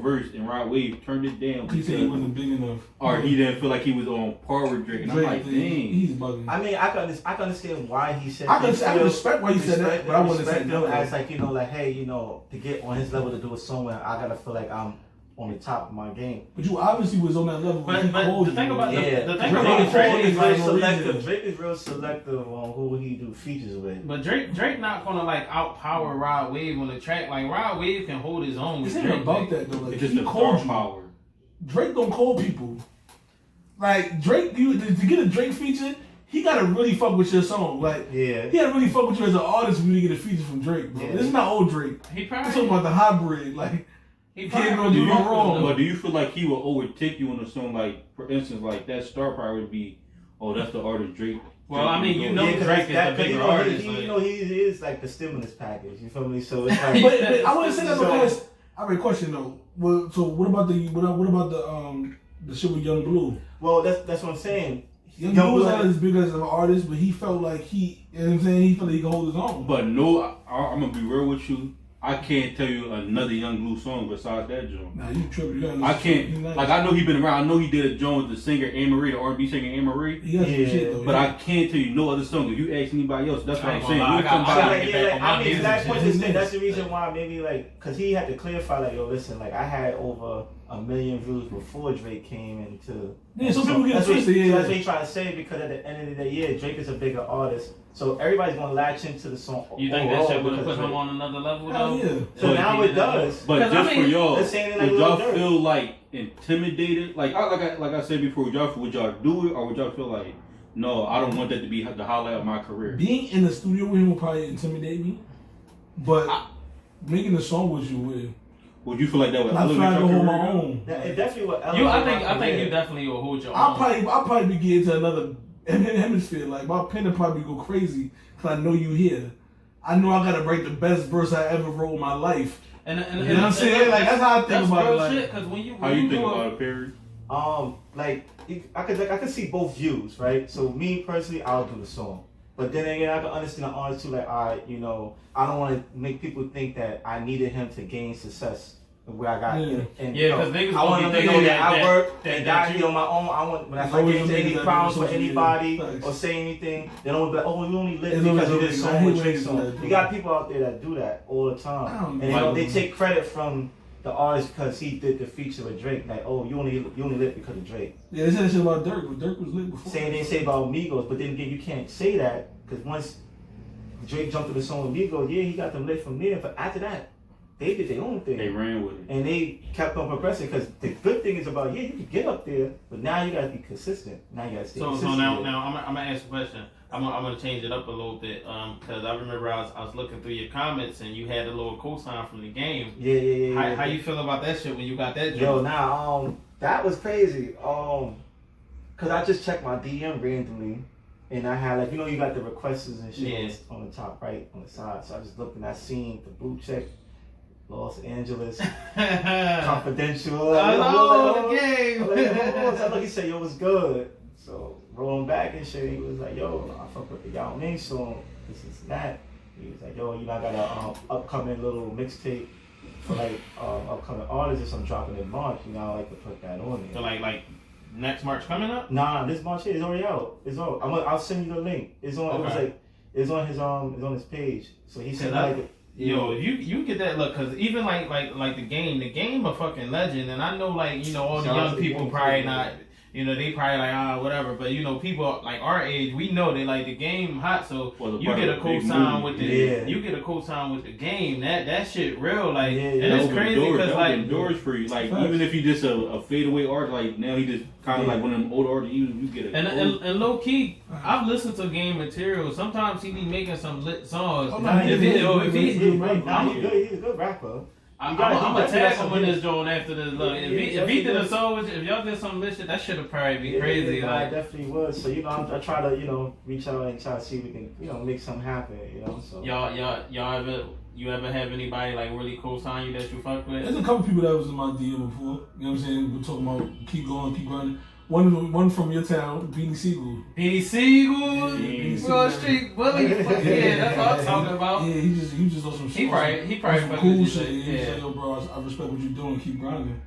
verse, and Rod Wave turned it down. He said he wasn't big enough, or he didn't feel like he was on par with Drake. And I'm like, dang, he's bugging. I mean, I can understand why he said. I can respect why he said that, but I wouldn't say no. As like like hey, to get on his level to do a song, I gotta feel like I'm on the top of my game. But you obviously was on that level. But the thing about the thing Drake about Drake is is real like, selective. Drake is real selective on who he do features with. but Drake not gonna like outpower Rod Wave on the track. Like Rod Wave can hold his own. It's With not Drake, about that though. Like, it's just he the called star you. power. Drake don't call people. Like Drake, to get a Drake feature, he gotta really fuck with your song. Like Yeah. he gotta really fuck with you as an artist for you to get a feature from Drake, bro. Yeah. This is not old Drake. He I'm probably talking about the hybrid. Like he can't probably go do no wrong. But do you feel like he will overtake you on a song? Like, for instance, like that star power would be, oh, that's the artist Drake. Well, I mean, you know, Yeah, 'cause Drake is that- the bigger he, artist. he is like the stimulus package. You feel me? So it's like. but I wouldn't say that So- because I have a question though. Well, so what about the shit with Young Blue? Well, that's what I'm saying. Young Blue was not as big as an artist, but he felt like you know what I'm saying, he felt like he could hold his own. But no, I'm gonna be real with you. I can't tell you another Young Blue song besides that joint. Nah, you tripping. You I can't. Like, I know he been around. I know he did a joint with the singer Anne Marie, the R&B singer Anne Marie. He got some shit though. But I can't tell you no other song. If you ask anybody else, that's what I'm saying. I You got come my- by. get back on my music that's shit. that's the reason why maybe like, cause he had to clarify like, yo, listen, like I had over 1 million views before Drake came into. Yeah, some people get that's what, twisted. so Yeah, that's what he trying to say, because at the end of the day, yeah, Drake is a bigger artist, so everybody's gonna latch into the song. You think that shit would have because put him Drake. on another level hell though? yeah. So But now it does. But 'Cause just I mean, for y'all, they're saying it like would y'all Lil Durk. feel like intimidated? Like I said before, would y'all do it, or would y'all feel like, no, I don't want that to be the highlight of my career? Being in the studio with him will probably intimidate me, but making a song with you will. Would you feel like that would I'm elevate trying to your hold career? my own. It definitely will. I elevate think my you definitely will hold your I'll own. probably be getting to another hemisphere. Like my pen will probably go crazy because I know you here. I know I gotta write the best verse I ever wrote in my life. And You know what I'm saying? Like that's how I think that's about it. real Like, shit. Cause when you How you think do about it, Perry? Like I could see both views, right? So me personally, I'll do the song, but then again, I can understand the artist too. Like, I don't want to make people think that I needed him to gain success where I got. Yeah. And, Yeah, 'cause niggas I want gonna them be to know thinking that I that- work that and got you- here on my own. I want when I There's always get into some niggas any that problems do with social media. anybody Facts. or say anything, they don't be like, oh, you only lit It's because you always did a- so I much hate Drake when they song. do that, You got people out there that do that all the time, and like- they take credit from the artist because he did the feature with Drake. Like, oh, you only lit because of Drake. yeah, they said that shit about Dirk, but Dirk was lit before. Same thing say about Migos, but then again, you can't say that because once Drake jumped to the song with Migos, yeah, he got them lit from there. But after that, they did their own thing. They ran with it. And they kept on progressing because the good thing is about, yeah, you can get up there, but now you gotta be consistent. Now you gotta stay So consistent. now I'm gonna ask a question. I'm gonna change it up a little bit because I remember I was looking through your comments and you had a little cosign from the game. Yeah. How you feel about that shit when you got that? Yo, joint? now that was crazy. Cause I just checked my DM randomly, and I had like you got the requests and shit Yeah. on the top right on the side. So I just looked and I seen the blue check. Los Angeles, confidential. Hello, the game. So I look, he said, yo, what's good? So rolling back and shit, he was like, yo, I fuck with the Yao Ming song, this is that. He was like, yo, I got a upcoming little mixtape for like upcoming artists or something dropping in March. I like to put that on So there. like next March coming up? Nah, this March is already out. It's on. I'll send you the link. It's on. Okay. It's on his it's on his page. So he said like. Yo, you get that look, cause even like the game a fucking legend, and I know like all the Shout out young to the people game probably too, not, they probably like whatever, but people like our age, we know they like the game hot, so Well, you get a co-sign with the Yeah. you get a co-sign with the game, that shit real, like, Yeah, and yeah. it's crazy because like doors for you. Like, Facts. even if you just a fadeaway artist, like now he just kind of like one of them older artists, you get a and low key, I've listened to game material. Sometimes he be making some lit songs. Oh, no, If He's he, a good rapper. I'm You gotta gonna tag some him in hits. this joint after this. Look, Yeah, if he did a definitely. song with you, if y'all did some lit shit, that shit'd probably be crazy. I Like, definitely would. So I try to reach out and try to see if we can make something happen. So y'all ever you ever have anybody like really co-sign you that you fuck with? There's a couple people that was in my DM before. You know what I'm saying? We're talking about keep going, keep grinding. One from your town, Beanie Siegel. Beanie Siegel, Beanie Broad Siegel. Street Bully. Yeah, that's what I'm talking about. Yeah, he just on some shit. He probably some fuck cool with shit. you. He was Yeah. like, yo, bro, I respect what you're doing. Keep grinding.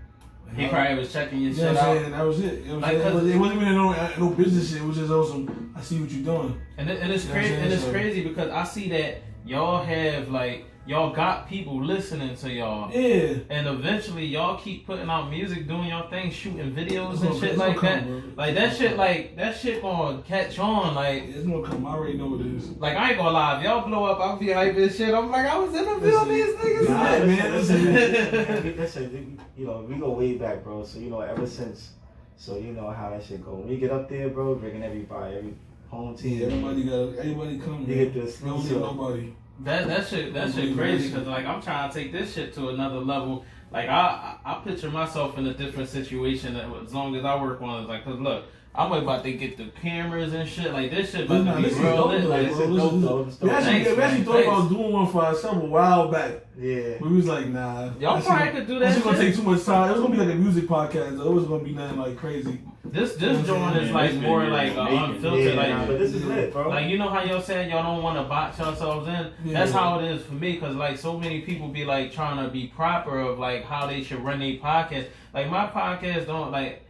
He probably was checking your You shit know what I'm out. saying? And that was it. You know what I'm Like, saying? It wasn't even no business shit. It was just awesome. I see what you're doing. And it's You know what I'm crazy. saying? And it's So- crazy because I see that y'all have like y'all got people listening to y'all. Yeah. And eventually, y'all keep putting out music, doing y'all thing, shooting videos It's and gonna- shit it's like gonna that. come, bro. Like that shit gonna catch on. Like It's gonna come. I already know what it is. I ain't gonna lie. If y'all blow up, I'll be hype as shit. I'm like, I was in the field, these niggas. Nah, Yeah, man, listen, you know, we go way back, bro. So, you know, ever since, so you know how that shit go. When we get up there, bro, bringing everybody, every home team. Yeah, everybody come. You get this. We don't need nobody. That shit crazy because like I'm trying to take this shit to another level. Like I picture myself in a different situation as long as I work on it. Like, cause look, I'm about to get the cameras and shit. Like this shit about to be This is real dope, lit. though, Like, bro. dope, though. It's We dope. actually Thanks, thought man. about doing one for ourselves a while back. Yeah. But we was like, nah. Y'all probably could do that This is gonna shit. take too much time. It was gonna be like a music podcast. Though. It was gonna be nothing like crazy. This You know what I'm joint saying? is like Man, more this like been making. unfiltered. Yeah, Like nah, but this is lit, bro. Like, you know how y'all saying y'all don't want to box yourselves in? Yeah. That's how it is for me, because, like, so many people be, like, trying to be proper of, like, how they should run their podcast. Like, my podcast don't, like,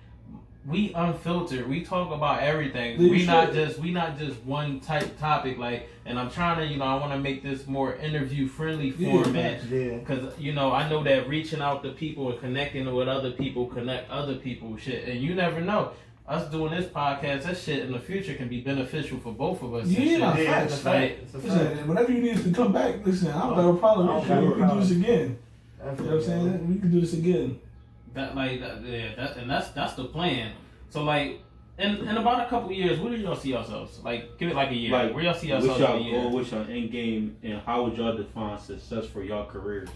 we unfiltered. We talk about everything. Yeah, We sure. not just one type topic, like, and I'm trying to, you know, I want to make this more interview-friendly Yeah, format. Yeah. Because, you know, I know that reaching out to people and connecting with other people connect other people, shit. And you never know. Us doing this podcast, that shit in the future can be beneficial for both of us. and Yeah, shit. nah, Yeah, facts. it's a fact. It's a fact. Listen, whenever you need to come back, listen, I don't got a problem. I don't got We no can do problem. this again. You know Definitely, what I'm saying? We can do this again. That's the plan. So like, in about a couple years, where do y'all see yourselves? Like, give it like a year. Like, where y'all see what's yourselves in a y'all year? goal, what's your end game, and how would y'all define success for y'all careers?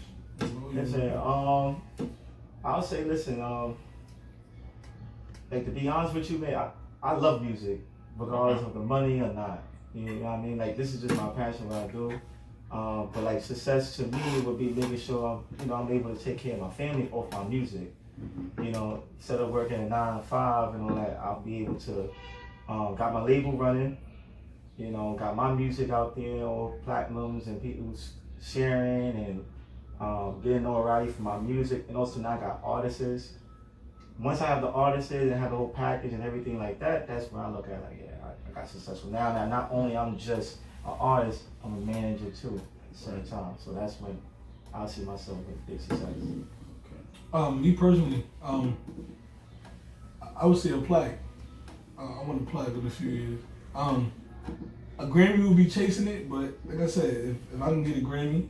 Listen, I'll say, listen, like, to be honest with you, man, I love music, regardless of the money or not. You know what I mean? Like, this is just my passion, what I do. But like, success to me would be making sure I'm able to take care of my family off my music. You know, instead of working a 9 to 5 and all that, I'll be able to got my label running. You know, got my music out there, all platinums and people sharing and getting notoriety for my music. And also now I got artists. Once I have the artists and have the whole package and everything like that, that's when I look at like, yeah, I got successful. Now not only I'm just an artist, I'm a manager too at the same time. So that's when I'll see myself with big success. Me personally, I would say a plaque. I want a plaque in a few years. A Grammy would be chasing it, but like I said, if I can get a Grammy,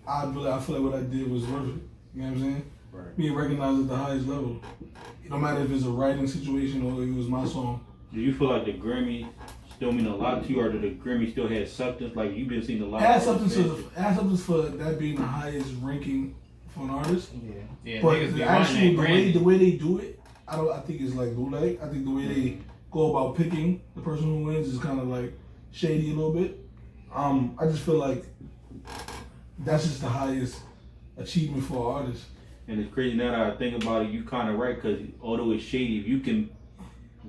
I feel like what I did was worth it. You know what I'm saying? Right. Being recognized at the highest level. No matter if it's a writing situation or it was my song. Do you feel like the Grammy still mean a lot to you, or do the Grammy still have substance? Like, you've been seeing a lot. Add something for that being the highest ranking for an artist. Yeah, But niggas be the running that Grammy. the way they do it, I think it's like bootleg. I think the way they go about picking the person who wins is kind of like shady a little bit. I just feel like that's just the highest achievement for an artist. And it's crazy now that I think about it, you kind of right, because although it's shady, if you can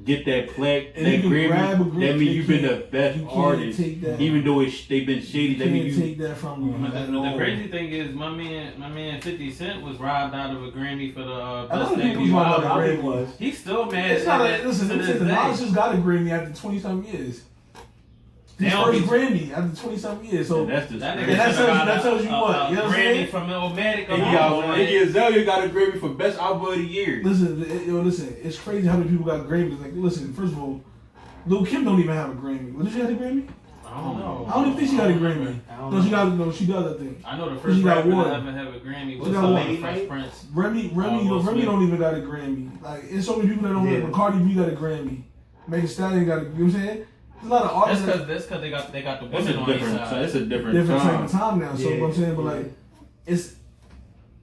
get that plaque, And that you can grab a Grammy, Grammy, that means you've been the you best can't artist. take that. Even though they've been shady, You that means can't you. take that from them But at the all. crazy thing is, my man 50 Cent was robbed out of a Grammy for the A lot best of people debut talk about album. How Grammy. big was? He's still mad It's not at listen, to this the day. Nas just got a Grammy after 20-something years. His They don't first be- Grammy after 20-something years. So And that's the That And nigga that should've tells- got that tells you what, you know what I'm Grammy saying? from Illmatic Iggy alone. Azalea got a Grammy for best album of the year. listen, it's crazy how many people got Grammys. Like, listen, first of all, Lil' Kim don't even have a Grammy. Well, did she have a Grammy? I don't know. I don't even think she got a Grammy. I don't No, she know. got. No, she does. I think. I know the She first got rapper one. to ever have a Grammy was She got one. Fresh Prince. Remy Will Smith. don't even got a Grammy. Like, it's so many people that don't. Yeah. Have Cardi B got a Grammy. Megan Stallion got a. You know what I'm saying? There's a lot of That's artists. because they got the That's women a on their different. side. It's a different different type time. of time now. So Yeah, what I'm saying, but yeah. like, it's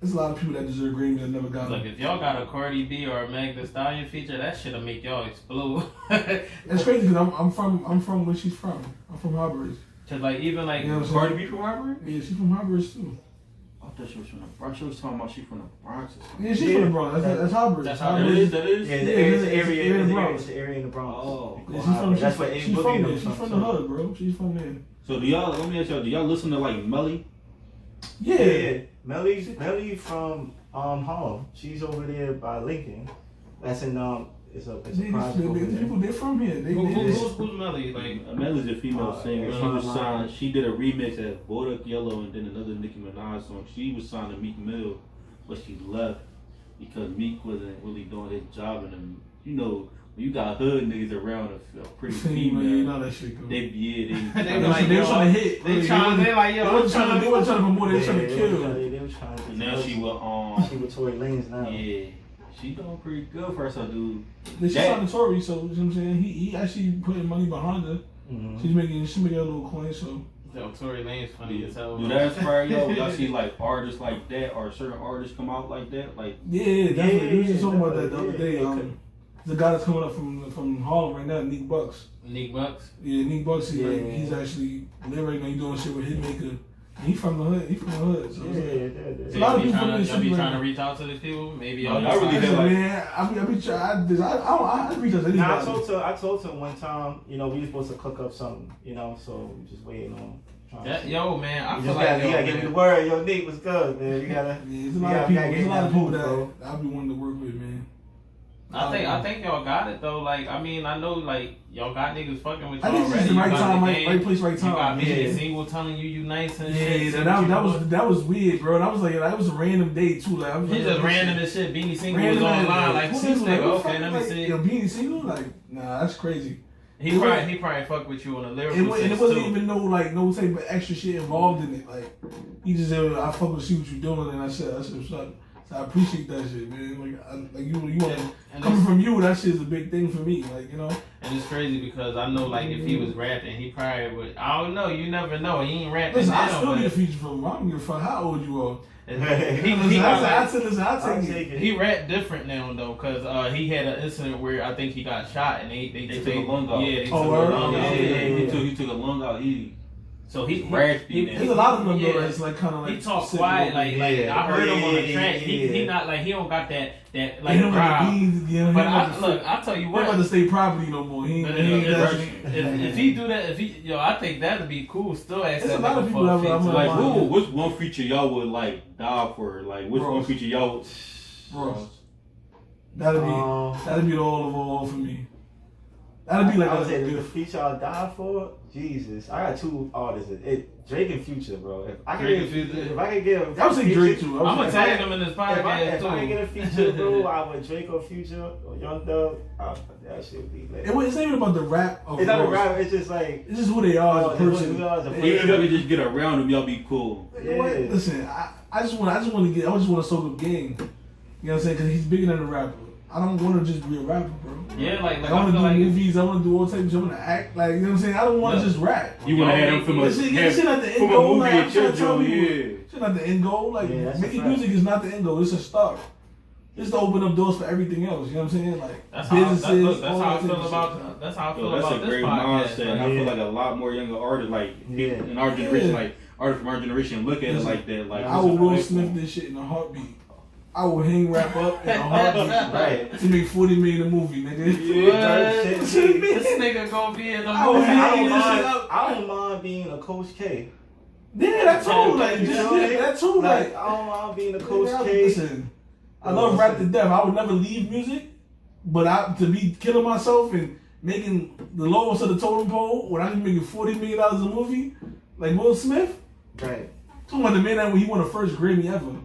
a lot of people that deserve Grammys that never got Look, them. if y'all got a Cardi B or a Meg Thee Stallion feature, that shit'll make y'all explode. It's crazy because I'm from where she's from. I'm from Harbury. Cause like even like You know what I'm Cardi saying? B from Harvard? Yeah, she's from Harvard too. I thought she was from the Bronx. She was talking about she from the Bronx or something. Yeah, she's from the Bronx. That's Harvard. That's That Harvard. is? That is? Yeah, Yeah, it's the it's area in the in the Bronx. Bronx. It's the area in the Bronx. Oh. They Yeah, call Harvard. That's where she's from there. She's from from the hood, bro. She's from there. So do y'all, let me ask y'all, do y'all listen to like Melly? Yeah. Melly from Harlem. She's over there by Lincoln. That's in it's a project over there. They're from here. Who's Melly? Like Melly's a female singer. She was Melly. signed. She did a remix of Bodak Yellow and then another Nicki Minaj song. She was signed to Meek Mill, but she left because Meek wasn't really doing his job. And you know, when you got hood niggas around a pretty female, You know that shit. Cool. they They They like, were trying to hit. they like yo, They were trying to promote. They were trying to kill. They were trying to. And now she was She with Tory Lanez now. yeah, she doing pretty good for herself, dude. She's signed to Tory, so you know what I'm saying. He actually putting money behind her. Mm-hmm. She's making a little coin. So yo, Tory Lane's funny as hell. Do that inspire y'all? Y'all see like artists like that or certain artists come out like that? Like yeah, definitely. We was just talking about that the definitely. other day. The guy that's coming up from Harlem right now, Nick Bucks. Nick Bucks. Yeah, Nick Bucks. He's actually there right now. He's doing shit with Hitmaker. He from the hood. So Yeah. A lot of people from Y'all this be city trying right to reach out to these people. Maybe No, y'all I really just- did. Listen, man, I be trying. I reach out to Nah, anybody. I told her one time, you know, we were supposed to cook up something, you know, so we just waiting on. Yo, man, I You feel just like gotta, you gotta give me the word. Yo, Nick, what's good, man? You gotta. Yeah, there's a lot of people. gotta There's a get lot of that people move, bro. that I be wanting to work with, man. I think y'all got it though. Like, I mean, I know like y'all got niggas fucking with I y'all think it's already. just the You right got time, the right game. place, right You got time. me Yeah. single telling you nice and Yeah, shit. yeah, that was weird, bro. That was like that was a random day too. Like I was He like, just random as shit. Beanie Single was online. Like, who this nigga? Okay, let me see. Yo, Beanie Single, like, nah, that's crazy. He probably fuck with you on a lyrical And it sense wasn't too. even no type of extra shit involved in it. Like he just said, I fuck with see what you doing, and I said what's up. So I appreciate that shit, man. Like you want And coming from you, that shit's a big thing for me. Like you know. And it's crazy because I know like if he was rapping, he probably would. I don't know. You never know. He ain't rapping Listen, I now, still but get a feature from him. I don't give a fuck how old you are. He I'll take it. He rap different now though, cause he had an incident where I think he got shot and they took a lung out. Yeah, they took Oh, a word? lung out. He took a lung out. So he raspy, he man. There's a lot of them yeah. though that's like kind of like He talk sick, quiet, like Yeah. I heard him on the Yeah, track. He yeah. not like he don't got that Like, like he don't got growl. the beans, you know, But he I tell you don't got what, to stay property no more. He ain't if he do that, I think that'd be cool. Still ask There's that a lot of nigga people for that a I'm feature. Like, Yeah. what's one feature y'all would like die for? Like, which Bro. one feature y'all would? Bro. That'd be the all of all for me. That'd be like I would a say the feature I'll die for. Jesus, I got two artists. Drake and Future, bro. If I could Drake get, and Future. if I could get, I would say Drake too. I'm gonna if tag I- him in this If I podcast could get too. a feature, bro, I would Drake or Future or Young Thug. That shit would be lit. It's not even about the rap. Of It's not a course. rap. It's just like It's just who they are as a it's who person. they are as a Even if person. y'all could just get around them, y'all be cool. You know what? Yeah. Listen, I just want to soak up game. You know what I'm saying? Because he's bigger than a rapper. I don't want to just be a rapper, bro. Yeah, like I I want to feel do like movies. I want to do all types of shit. I want to act. Like, you know what I'm saying? I don't want to Look. just rap. You want to have them from a This shit not the end from a goal. movie Like, and I'm trying to tell children, people. yeah. It's not the end goal. Like, Yeah, that's a making fact. music is not the end goal. It's a start. It's to open up doors for everything else. You know what I'm saying? Like, that's how businesses. that's all how I that feel type of about shit. that's how I feel Yo, that's about a this great podcast. mindset. Like, I feel like a lot more younger artists, like Yeah. in our generation, Yeah. like artists from our generation, look at it like that. Like, I will Will Smith this shit in a heartbeat. I will hang rap up in a heartbeat. Right. To make 40 million a movie, nigga. Yeah, shit. this nigga gonna be in the I was movie. hanging this shit up. I don't mind being a Coach K. Yeah, that too. Like, You know, that too. Like, I don't mind being a Coach man, K. Listen, I love rap to death. I would never leave music, but to be killing myself and making the lowest of the totem pole when I can make $40 million a movie, like Will Smith. Right. Talking about the man that when he won the first Grammy ever,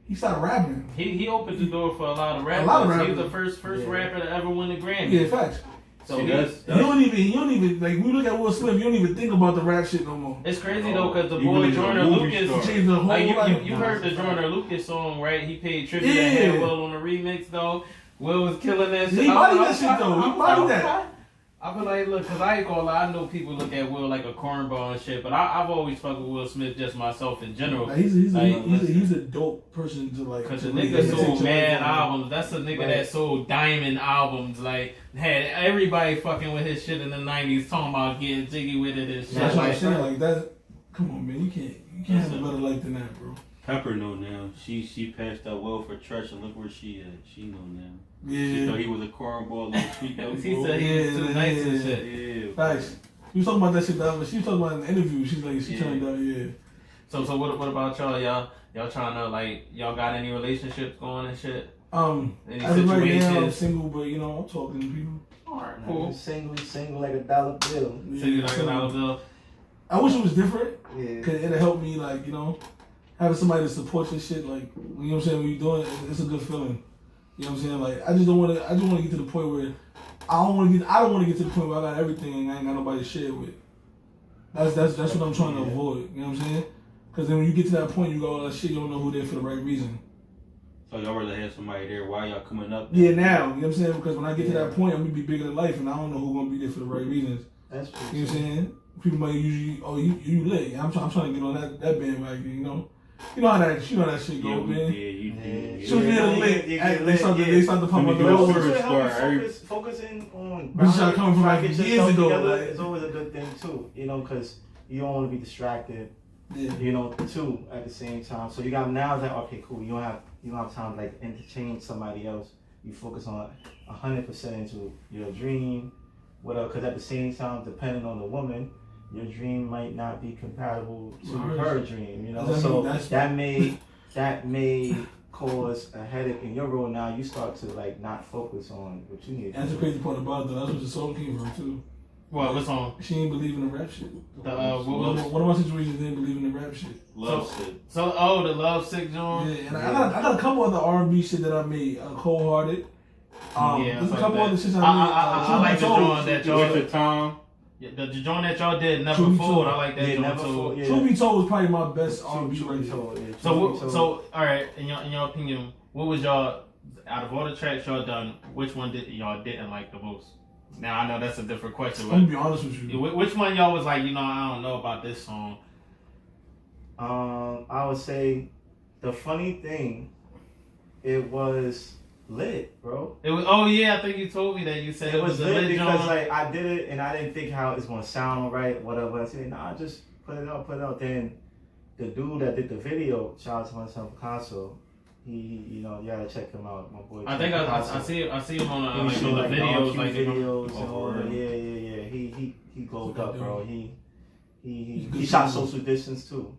he started rapping. He opened the door for a lot of rappers. rappers. He's the first rapper to ever win a Grammy. Yeah, facts. So See, he- that's You don't even like when you look at Will Smith, you don't even think about the rap shit no more. it's crazy though, cause the You boy really a Jordan movie Lucas. star. Changed the whole Like life. you heard the Jordan Lucas song, right? He paid tribute to Yeah. Will on the remix though. Will was killing that shit. He bodied that shit, though. He bodied that. I feel like, look, cause I ain't gonna lie, I know people look at Will like a cornball and shit, but I've always fucked with Will Smith just myself in general. Like, he's a dope person to like. Cause the really nigga sold mad on. albums. That's a nigga that sold diamond albums. Like had everybody fucking with his shit in the '90s, talking about getting jiggy with it and shit. That's what I'm saying. Like that. Come on, man. You can't have a better life than that, bro. Pepper know now. She passed out well for church and look where she at. She know now. Yeah. She thought he was a cornball little sweet young He boy. said he was too nice and shit. Yeah. Facts. She was talking about that shit. She was talking about in the interview. She's like, she turned out, yeah. So what about y'all? Y'all trying to like y'all got any relationships going and shit? As Any of right now, I'm situations? single, but you know, I'm talking to people. Alright, Cool. cool. Single like a dollar bill. Single like a dollar bill. I wish it was different. Yeah. Cause it'll help me, like, you know, having somebody to support your shit, like, you know what I'm saying, when you're doing it, it's a good feeling. You know what I'm saying? Like, I just want to get to the point where I don't want to get to the point where I got everything and I ain't got nobody to share with. That's what I'm trying to avoid. You know what I'm saying? Because then when you get to that point, you go, all that shit, you don't know who there for the right reason. So y'all rather have somebody there while y'all coming up? Yeah, now, you know what I'm saying? Because when I get to that point, I'm gonna be bigger than life, and I don't know who's gonna be there for the right reasons. That's true. You know what I'm saying? People might usually, oh, you lit. I'm trying to get on that bandwagon. You know how that shit go, man. You did. Soon as you get lit, they start to pump up the Let me road. go first. Focusing on This shot coming from like get years yourself ago. together Like, is always a good thing too, you know, because you don't want to be distracted, yeah. you know, too at the same time. So you got now it's like, okay, cool. You don't have time to like interchange somebody else. You focus on 100% into your dream, whatever. Because at the same time, depending on the woman, your dream might not be compatible to her dream, you know. So that may cause a headache in your role. Now you start to like not focus on what you need. That's the crazy part about it, though. That's what the song came from too. What song? She ain't believe in the rap shit. What One of my situations didn't believe in the rap shit. Love sick. So the Love Sick joint. Yeah, and I got a couple other R&B shit that I made. Cold Hearted. There's a couple other shit I like the joint that y'all. With the Tom. Yeah, the joint that y'all did, Never Truth Be Fooled. Told. I like that Yeah, joint Never too. Fooled, yeah. Truth Be Told was probably my best R&B right now. So all right, in your opinion, what was y'all out of all the tracks y'all done? Which one did y'all didn't like the most? Now I know that's a different question, I'm but gonna be honest with you. which one y'all was like, I don't know about this song? I would say the funny thing, it was lit, bro. It was. Oh yeah, I think you told me that. You said It was a lit lit because joint. like I did it and I didn't think how it's gonna sound right, whatever. I said, nah, just put it out. Then the dude that did the video, shout out to myself, Picasso. He you gotta check him out, my boy. I think I see him on the videos, like videos. oh, Yeah. He glowed up, bro. He shot social distance too.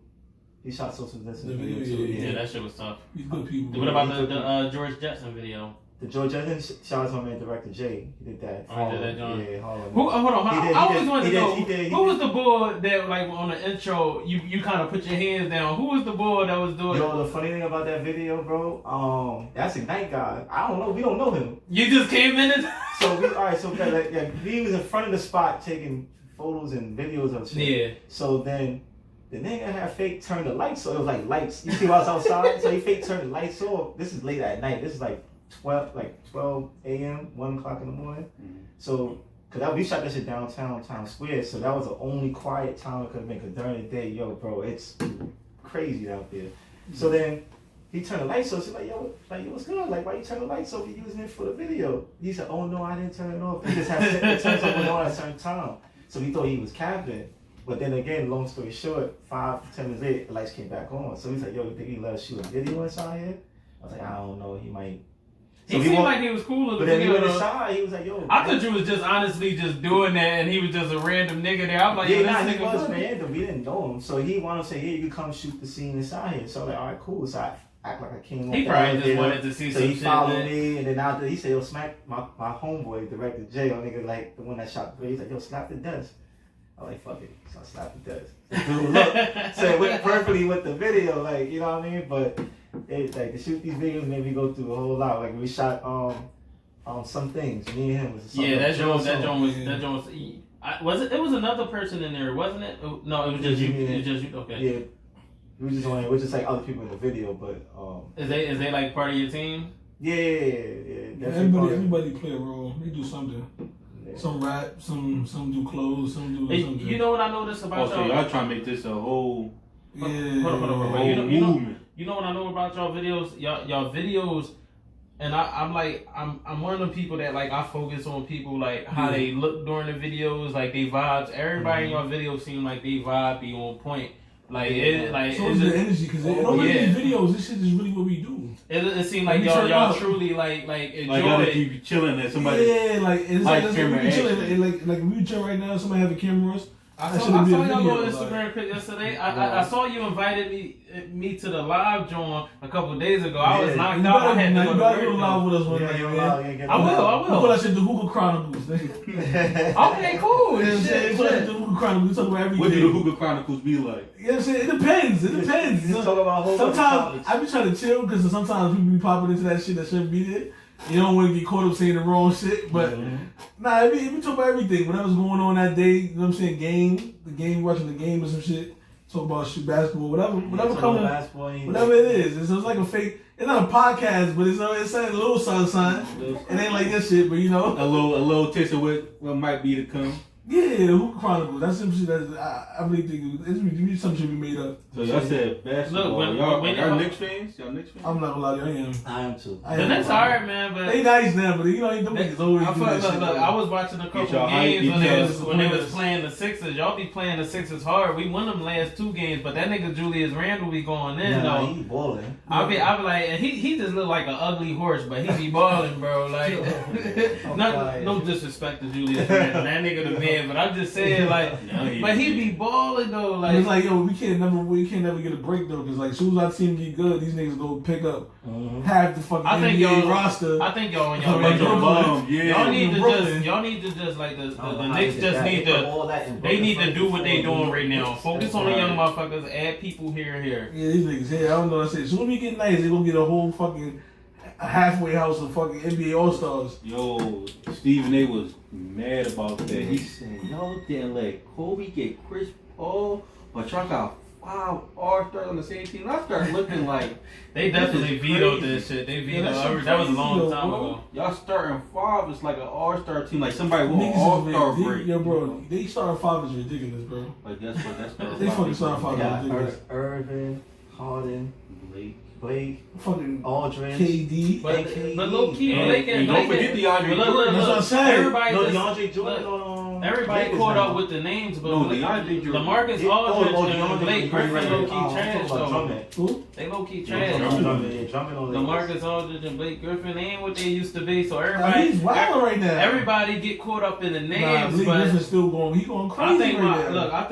He shot social distance video too. Yeah, that shit was tough. He's good people. What about the George Jetson video? The George Jetson, shout out to my man, director Jay. He did that. Oh, he did that, John. Yeah, Harlem. Hold on. I always wanted to know who was did. the boy that, like, on the intro, you kind of put your hands down. Who was the boy that was doing? Yo, the funny thing about that video, bro, that's Ignite guy. I don't know. We don't know him. You just came in and He was in front of the spot taking photos and videos of shit. yeah. So then the nigga had fake turned the lights off. It was like lights. You see what's outside? So he fake turned the lights off. This is late at night. This is like 12 a.m., 1 o'clock in the morning. Mm-hmm. So, because we shot that shit downtown, Times Square, so that was the only quiet time it could make. Because during the day, yo, bro, it's crazy out there. So then he turned the lights off. So like, yo, what's good? Like, why you turn the lights off? You using it for the video. He said, oh no, I didn't turn it off. He just had it turns off on at a certain time. So we thought he was capping. But then again, long story short, 5 to 10 minutes later, the lights came back on. So he's like, yo, you think he let us shoot a video inside here? I was like, I don't know, he might. So He seemed like he was cool. But then he went inside, he was like, yo. I thought you was just honestly just doing that and he was just a random nigga there. I'm like, yeah, yo, nah, this he nigga was random. We didn't know him. So he wanted to say, yeah, you can come shoot the scene inside here. So I'm like, all right, cool. So I act like I came He up probably there. just wanted to see so some he shit. followed me, and then after he said, yo, smack my homeboy, director Jay, nigga, like the one that shot the video. He's like, yo, slap the desk. I'm like, fuck it. So I slapped the desk. Dude, look. So it went perfectly with the video, like, you know what I mean? But it's like to shoot these videos made me go through a whole lot. Like we shot some things. Me and him was that joint was. It was another person in there, wasn't it? No, it was just you. It was just you. Okay. Yeah. We're just like other people in the video, but Is they like part of your team? Yeah. Everybody play a role. They do something. Yeah. Some rap, some do clothes, some do. Hey, something. you know what I noticed about So y'all trying to make this a whole Yeah. Hold on. whole movement. You know what I know about y'all videos? Y'all videos, and I'm one of the people that like I focus on people like how they look during the videos, like they vibes. Everybody in y'all videos seem like they vibe be on point. Like it, like so is the energy because these videos. This shit is really what we do. It seems like y'all truly like enjoy y'all it. keep chilling at somebody. Yeah, like it's like we camera chilling. Like we chill right now. Somebody have a camera. I saw y'all go on Instagram clip yesterday. I saw you invited me to the live joint a couple of days ago. I was knocked out. I had to go to work. Live with us one night, man. I will. We put that shit the Hookah Chronicles. Okay, cool. You know what I'm saying? Put that shit the Hookah Chronicles. We talk about everything. What do the Hookah Chronicles be like? You know what I'm saying? It depends. You talk about a whole sometimes I be trying to chill because sometimes people be popping into that shit that shouldn't be there. You don't want to get caught up saying the wrong shit, but nah, if we talk about everything, whatever's going on that day, you know what I'm saying? Watching the game or some shit. Talk about shit, basketball, whatever coming, whatever it is. It's like a fake. It's not a podcast, but it's a little something. It ain't like that shit, but you know, a little taste of what might be to come. Yeah, Hookah Chronicles. That's some shit that I really think it's some shit we made up. So y'all said basketball. Look, when y'all Knicks fans? Y'all Knicks fans? I'm not gonna lie to you, I am too. The Knicks alright, man, but they nice now, but you know, them niggas always do that shit. Look, I was watching a couple games when they was playing the Sixers. Y'all be playing the Sixers hard. We won them last 2 games, but that nigga Julius Randle be going in though. He balling. I be like, and he just look like an ugly horse, but he be balling, bro. Like, no disrespect to Julius Randle, that nigga the man, but I'm just saying. Like, but he be balling though. Like, it's like, yo, we can't never get a break though, because like, as soon as our team get good, these niggas go pick up half the fucking NBA roster. I think y'all and y'all need to just like the Knicks just need to. They need to do what they doing right now. Focus on the young motherfuckers. Add people here and here. Yeah, these niggas. Yeah, I don't know what I say. As soon as we get nice, they gonna get a whole fucking halfway house of fucking NBA All Stars. Yo, Stephen A was mad about that. He said, y'all didn't let Kobe get Chris Paul, but y'all got 5 All-Stars on the same team. I started looking like they definitely vetoed this shit. They vetoed that was a long time ago. Y'all starting 5 is like an All-Star team, like somebody won an All-Star break. Yo, bro, they starting 5 is ridiculous, bro. Like that's they fucking starting 5 is ridiculous. Irvin, Harden, Blake, fucking Aldridge, KD, but low key, and don't forget the DeAndre Jordan. That's what I'm saying. Everybody, DeAndre Jordan. Everybody caught up with the names, but DeAndre Jordan. LaMarcus Aldridge and Blake Griffin low key trash though. Who? They low key trash. LaMarcus Aldridge and Blake Griffin ain't what they used to be. So everybody, he's wild right now. Everybody get caught up in the names, Blake but Griffin's still going. He going crazy right now. I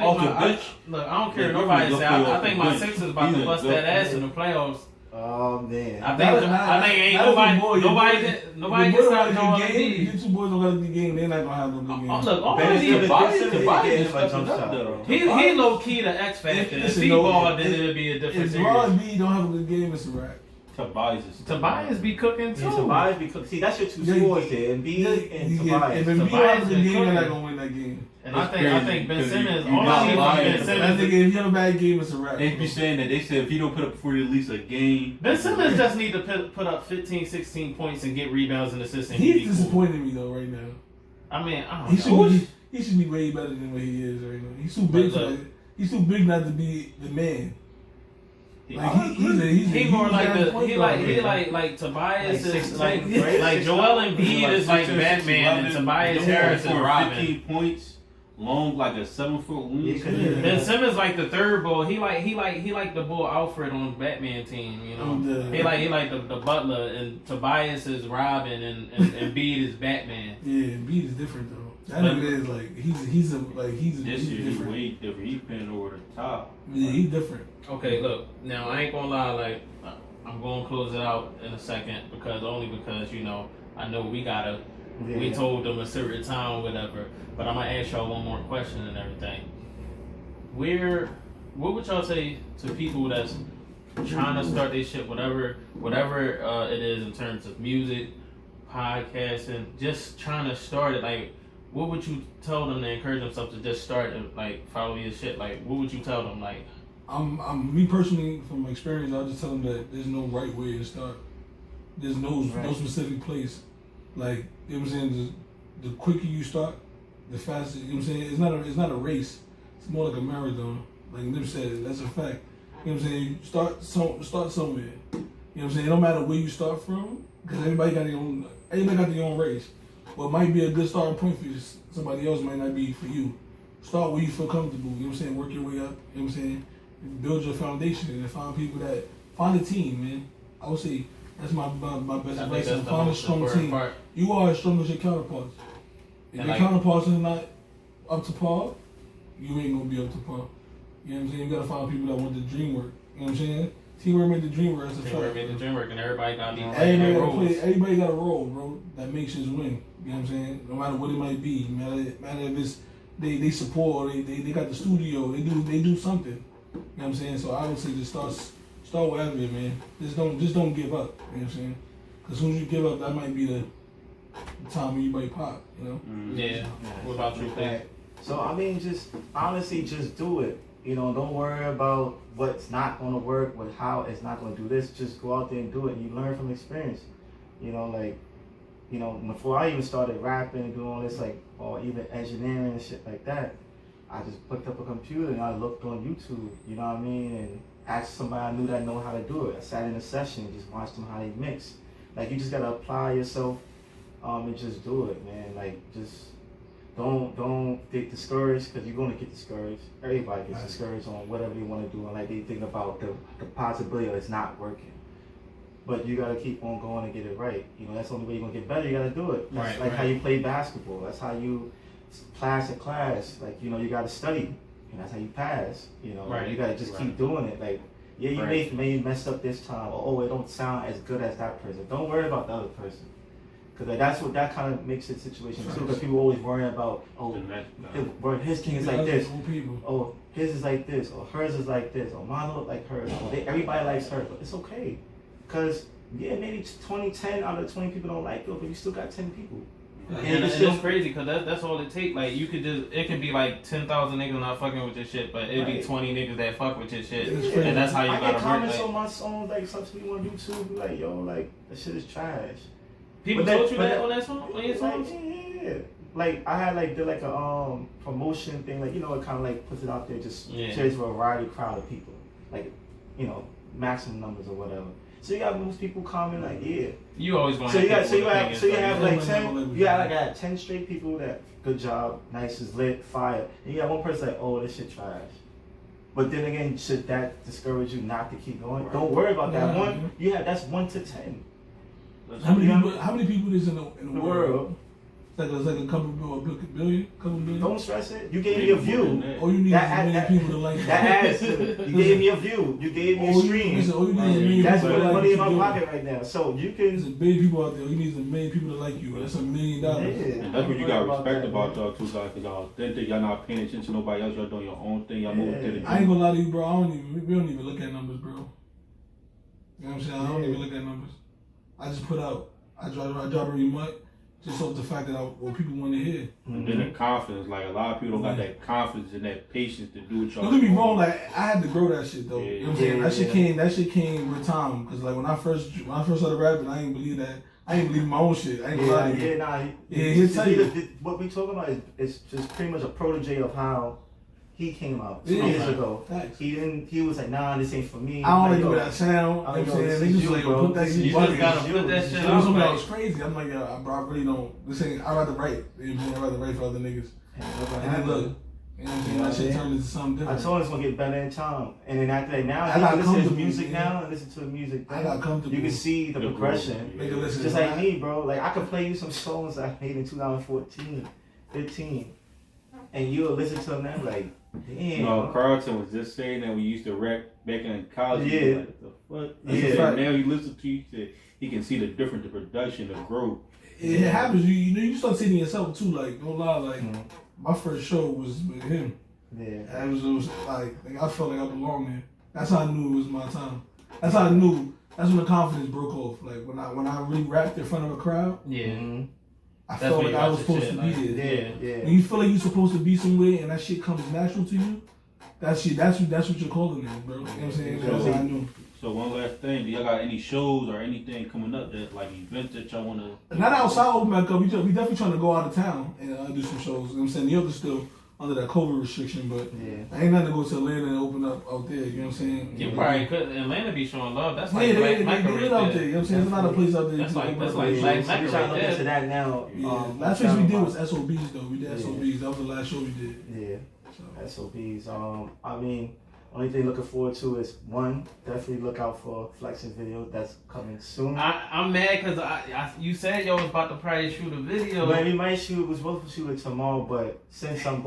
don't care what nobody say. I think my Sixers about to bust that ass in the playoffs. Oh man! I think ain't nobody can stop Joel Embiid. You 2 boys don't got a good game. They're not gonna have no good game. Look, all he low key the X factor. If he ball, then it'll be a different series. If Joel Embiid don't have a good game, it's a wrap. Tobias be cooking too. Tobias be cooking. See, that's your 2 scores there. Embiid and Tobias. If Embiid has a good game, they're not gonna win that game. And I think Ben Simmons. If you have a bad game, it's a wrap. They be saying that. They said if you don't put up for at least a game. Ben Simmons just need to put up 15, 16 points and get rebounds and assists. He's disappointing me though right now. I mean, I don't know. He should be way better than what he is right now. He's too big for that. He's too big not to be the man. Like he's more like Tobias is like Joel Embiid is like Batman and Tobias Harris is Robin. 15 points. Long like a 7-foot wingspan. Ben Simmons like the third bull. He like the bull Alfred on Batman team. You know, he like the Butler, and Tobias is Robin, and Embiid is Batman. Yeah, Embiid is different though. That nigga is like he's different. Way different. He's playing over the top. Yeah, he's different. Okay, look. Now I ain't gonna lie. Like I'm gonna close it out in a second because you know I know we gotta. Yeah. We told them a certain time or whatever, but I'm gonna ask y'all one more question and everything. What would y'all say to people that's trying to start their shit, whatever it is in terms of music, podcasting, just trying to start it? Like, what would you tell them to encourage themselves to just start and like follow your shit? Like, what would you tell them? Like, me personally, from my experience, I'll just tell them that there's no right way to start. There's no specific place. Like, you know what I'm saying? the quicker you start, the faster. You know what I'm saying? It's not a race. It's more like a marathon. Like Nip said, that's a fact. You know what I'm saying? Start somewhere. You know what I'm saying? No matter where you start from, because everybody got their own race. What might be a good starting point for you, somebody else might not be for you. Start where you feel comfortable. You know what I'm saying? Work your way up. You know what I'm saying? Build your foundation and find a team, man. I would say that's my best advice. Find a strong team. Part. You are as strong as your counterparts. If your counterparts are not up to par, you ain't gonna be up to par. You know what I'm saying? You gotta find people that want the dream work. You know what I'm saying? Teamwork made the dream work. That's a fact. Teamwork made the dream work, and everybody gotta be everybody got a role, bro, that makes us win. You know what I'm saying? No matter what it might be, matter if it's they support, they got the studio, they do something. You know what I'm saying? So I would say just start wherever, man. Just don't give up. You know what I'm saying? Because as soon as you give up, that might be the time when you might pop. You know? Yeah. What about you, Pat? So I mean, just honestly, just do it. You know, don't worry about what's not going to work, with how it's not going to do this. Just go out there and do it. You learn from experience. You know, like, you know, before I even started rapping and doing all this, like, or even engineering and shit like that, I just picked up a computer and I looked on YouTube, you know what I mean, and asked somebody I knew that know how to do it. I sat in a session and just watched them how they mix. Like, you just got to apply yourself and just do it, man. Like, just don't get discouraged, because you're going to get discouraged. Everybody gets discouraged on whatever they want to do, and like they think about the possibility of it's not working. But you got to keep on going and get it right. You know, that's the only way you're going to get better. You got to do it. That's how you play basketball. That's how you pass a class. Like, you know, you got to study. And that's how you pass. You know, you got to just keep doing it. Like, yeah, you may mess up this time. Or, oh, it don't sound as good as that person. Don't worry about the other person. Because like, that kind of makes the situation too. Because people always worry about, oh, his thing is like this. Oh, his is like this. Or hers is like this. Or mine look like hers. Or everybody likes her. But it's okay. Because, yeah, maybe 10 out of 20 people don't like you, but you still got 10 people. And it's crazy, because that's all it takes. Like, you could it could be like 10,000 niggas not fucking with your shit, but it'd be 20 niggas that fuck with your shit. Yeah. And that's how you gotta work. I get comments on my songs, like, some people on YouTube, like, yo, like, that shit is trash. People told you that on that song? On your songs? Yeah. Like, I had, like, did, like, a promotion thing, like, you know, it kind of, like, puts it out there, just shares a variety crowd of people. Like, you know, maximum numbers or whatever. So you got most people comment like, yeah. You always going to have like 10. You got like 10 straight people that good job, nice is lit, fire. And you got one person like, oh, this shit trash. But then again, should that discourage you not to keep going? Right. Don't worry about that one. Yeah, that's 1 to 10. How many people is in the world? It's like a couple billion. Don't stress it. You gave me a view. All you need is many people to like that. Adds to it. You gave me a view. You gave me a stream. That's putting money in my pocket right now. So you can. There's a billion people out there. You need a million people to like you. That's $1 million. Yeah. And that's what you got respect about y'all too, guys. Cause y'all authentic. Y'all not paying attention to nobody else. Y'all doing your own thing. Y'all moving to the. I ain't gonna lie to you, bro. We don't even look at numbers, bro. You know what I'm saying? I don't even look at numbers. I just put out. I drop every month. Just off the fact that what people want to hear. And then the confidence, like a lot of people don't got that confidence and that patience to do what y'all. Don't get me wrong, like I had to grow that shit though. You know what I'm saying? That shit came with time. Cause like when I first started rapping, I didn't believe that. I didn't believe in my own shit. I ain't gonna lie to you. He'll tell you. What we talking about is just pretty much a protege of how he came out 2 years ago. Thanks. He was like, nah, this ain't for me. I don't like that sound. I don't know. They just like, put that shit. You just gotta put that shit out. Somebody was crazy. I'm like, yeah, bro, I really don't. This ain't. I'd rather write. I'd rather write for other niggas. And then look, you know what I'm saying? That shit turned into something different. I told him it's gonna get better in time. And then after that, now I got listen to his music now and listen to the music. I got comfortable. You can see the progression. Just like me, bro. Like I could play you some songs I made in 2014, 15, and you'll listen to them now like. Damn. No, Carlton was just saying that we used to rap back in college. Yeah. Like, the fuck? Yeah. Now you listen to you, he can see the difference, the production, the growth. It happens. You start seeing yourself too. Like, don't lie. Like, my first show was with him. Yeah. It was like I felt like I belonged there. That's how I knew it was my time. That's how I knew. That's when the confidence broke off. Like when I really rapped in front of a crowd. Yeah. Mm-hmm. I felt like I was supposed to be there. Yeah. When you feel like you're supposed to be somewhere and that shit comes natural to you, that's what you're calling it, bro. You know what I'm saying? That's how I knew. So one last thing, do y'all got any shows or anything coming up that like events that y'all wanna? Not outside open back up. We definitely trying to go out of town and do some shows. You know what I'm saying? New York is still under that COVID restriction, but I ain't nothing to go to Atlanta and open up out there. You know what I'm saying? You probably could. Atlanta be showing love. That's like they Black lit Mecca out right there. You know there. what I'm saying? There's not a place out there. That's like Black Black We Mecca trying to right look into there. that now. Last place we did was SOBs though. We did SOBs. That was the last show we did. Yeah. SOBs. I mean, only thing looking forward to is one, definitely look out for flexing video that's coming soon. I'm mad because you said y'all was about to probably shoot a video. Well, we might shoot. We're supposed to shoot it tomorrow, but since we're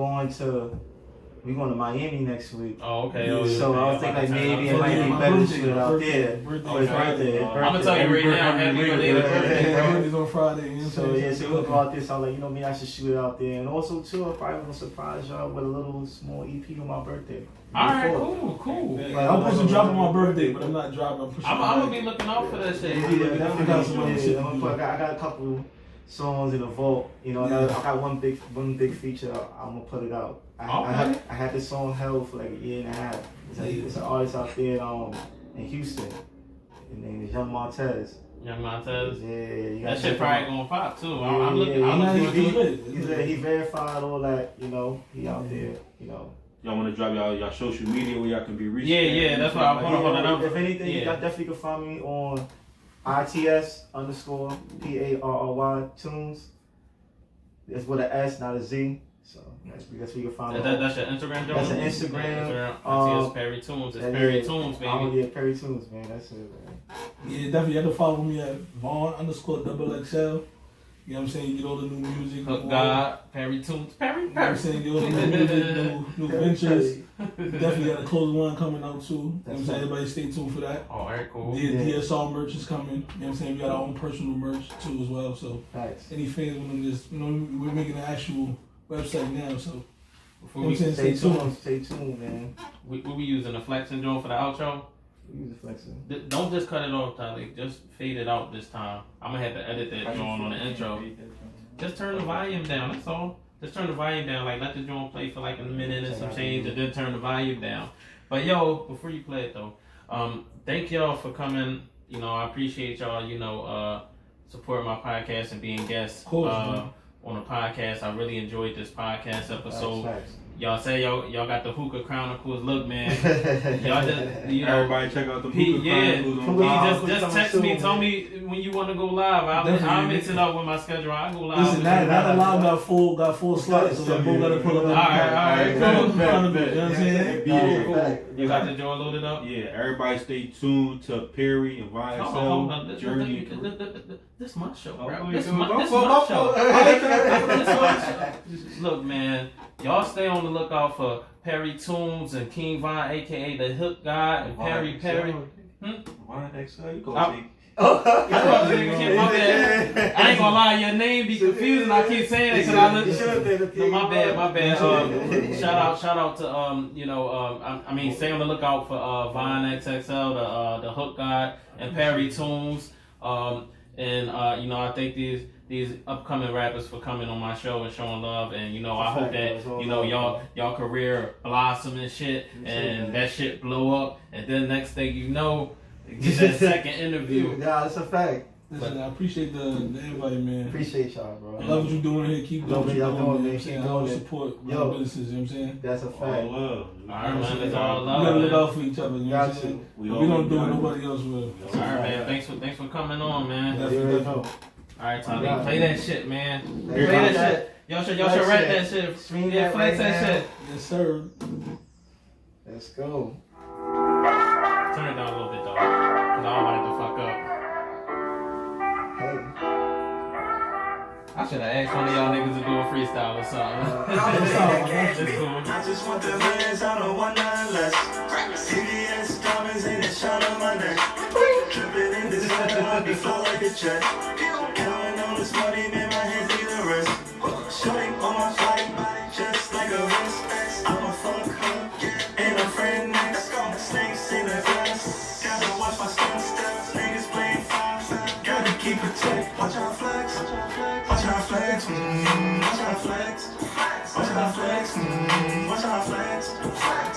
going to Miami next week. Oh, okay. So I was thinking like maybe it might be better to shoot it out there. Oh, his birthday. I'm gonna tell you right now, happy belated birthday, bro. Birthday's on Friday. You know what I'm saying? So we'll go out there. So I'm like, me, I should shoot it out there. And also too, I'm probably gonna surprise y'all with a little small EP on my birthday. Alright, cool. I'm supposed to drop on my birthday, but I'm not dropping. I'm gonna be looking out for that shit. I got a couple songs in the vault. I got one big feature. I'm gonna put it out. I had this song held for like a year and a half. It's an artist out there in Houston. His name is Young Montez. Young Montez. Yeah. That shit probably gonna pop too. I'm looking. He verified all that. He out there. Y'all want to drop y'all social media where y'all can be reached? Yeah, that's what I'm hold If anything, you definitely can find me on ITS_PARRY Tunes. It's with an S, not a Z. So that's where you can find me. That's your Instagram, Joe? That's an Instagram. ITS Parry Tunes. It's Parry Tunes, baby. Oh yeah, Parry Tunes, man. That's it, man. Yeah, definitely. You can follow me at Vonxxl. You know what I'm saying? You get all the new music. Hook God, Parry Tunes, Parry. You know what I'm saying? Get all the new music, new ventures. Definitely got a closing one coming out too. You know what I'm saying? Everybody stay tuned for that. Alright, cool. DSR merch is coming. You know what I'm saying? We got our own personal merch too as well. So any fans want to just, we're making an actual website now. So before we stay tuned, man. We using the flexing joint for the outro. Use the flexing. Don't just cut it off, Tyler. Just fade it out this time. I'm gonna have to edit that joint on the intro. Just turn the volume down. That's all. Just turn the volume down. Like let the joint play for like a minute and some change, and then turn the volume down. But before you play it though, thank y'all for coming. I appreciate y'all. Supporting my podcast and being guests on the podcast. I really enjoyed this podcast episode. Facts. Y'all say y'all got the Hookah Chronicles. Look, man, y'all just everybody check out the Hookah Chronicles. Just text me, tell me when you want to go live. I'll mix it up with my schedule. I'll go live. Listen, that live got full slots, so we gotta pull up. All right, cool. You know what I'm saying? Cool. You got the joint loaded up? Yeah, everybody stay tuned to Perry and Vonxxl. Hold on. Journey. This my show, bro. Oh, This my my fault. show. This my show. Look, man, y'all stay on the lookout for Parry Tunes and King Von, aka the Hook God, and Parry. Vonxxl, you go see. My bad. I ain't gonna lie, your name be confusing. I keep saying it because I look. No, my bad. Shout out to I mean, stay on the lookout for VonXXL, the Hook God, and Parry Tunes. I thank these upcoming rappers for coming on my show and showing love, and I hope that y'all career blossom and shit, and that shit blow up, and then next thing you know, get that second interview. Yeah, that's a fact. Listen, I appreciate the invite, man. Appreciate y'all, bro. I love what you're doing here. Keep doing what you're doing, man. Keep doing support businesses, you know what I'm saying? That's a fact. All love. Alright, man, it's all love. We gotta look out for each other, you know what I'm saying? We don't do what nobody else will. Alright, man, thanks for coming on, man. Definitely. Alright, Tommy, play that shit, man. Play Play that shit. Y'all should rap that shit. Yeah, flex that shit. Yes, sir. Let's go. Turn it down a little bit though, cause I don't want it to fuck up. I should have asked one of y'all niggas to do a freestyle or something. It's cool. I just want the bands on a 1 9 less. CVS diamonds in the shot of my neck. Dripping in this water, I be flow like a jet. Counting on this money, man, my hands need a rest. Showing on my flight, just like a wrist. I'm a fuck her, and a friend next. Snakes in the glass. Gotta watch my steps. Niggas playing fast. Gotta keep it tight. Watch out flex. Watch out flex. Watch out flex. Watch out flex. Watch out flex.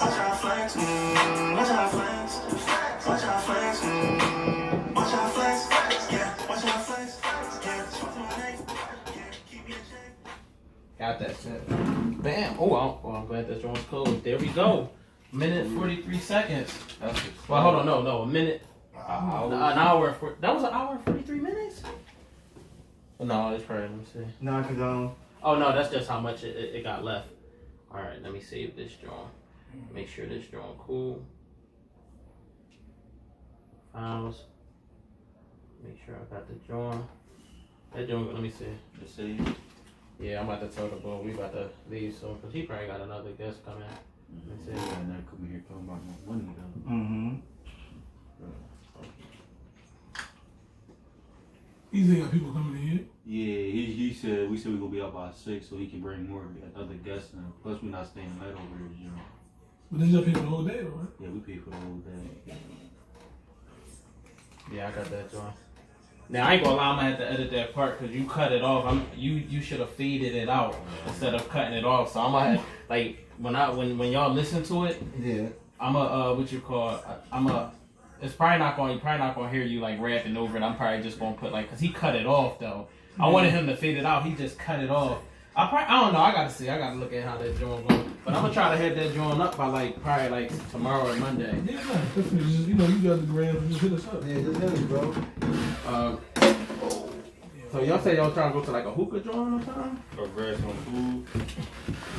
Watch out flex. Watch out flex. Watch out flex. Got that shit. Bam. Oh, I'm glad that joint's closed. There we go. Minute 43 seconds. That's Well, hold on. No. A minute. an An hour. That was an hour and 43 minutes? No, it's probably, let me see. Nah, cause Oh, no, that's just how much it got left. All right, let me save this joint. Make sure this joint cool. Files. Make sure I got the joint. That joint, let me see. Just say. Yeah, I'm about to tell the boy we about to leave soon because he probably got another guest coming. Let me see. And then come here talking about my money though. mm-hmm. Easy got people coming in here. Yeah, he said we gonna be out by 6 so he can bring more other guests in. Plus we not staying night over here, you know. But then y'all pay for the whole day, though, right? Yeah, we pay for the whole day. Yeah, I got that joint. Now I ain't gonna lie, I'm gonna have to edit that part because you cut it off. You should have faded it out instead of cutting it off. So I'm gonna have, like when y'all listen to it, Yeah. I'm a it's probably not going. You're probably not gonna hear you like rapping over it. I'm probably just gonna put like, cause he cut it off though. I wanted him to fade it out. He just cut it off. I don't know. I gotta see. I gotta look at how that joint going. But I'm gonna try to have that joint up by probably like tomorrow or Monday. Yeah, definitely. Just, you got the gram. Just hit us up. Yeah, just hit us, bro. So y'all say y'all trying to go to like a hookah joint or something? Or grab some food.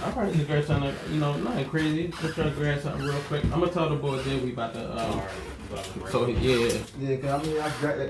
I probably just grab something, nothing crazy. Just try to grab something real quick. I'm gonna tell the boys that we about to. Alright, So yeah. Yeah, cause I mean, I got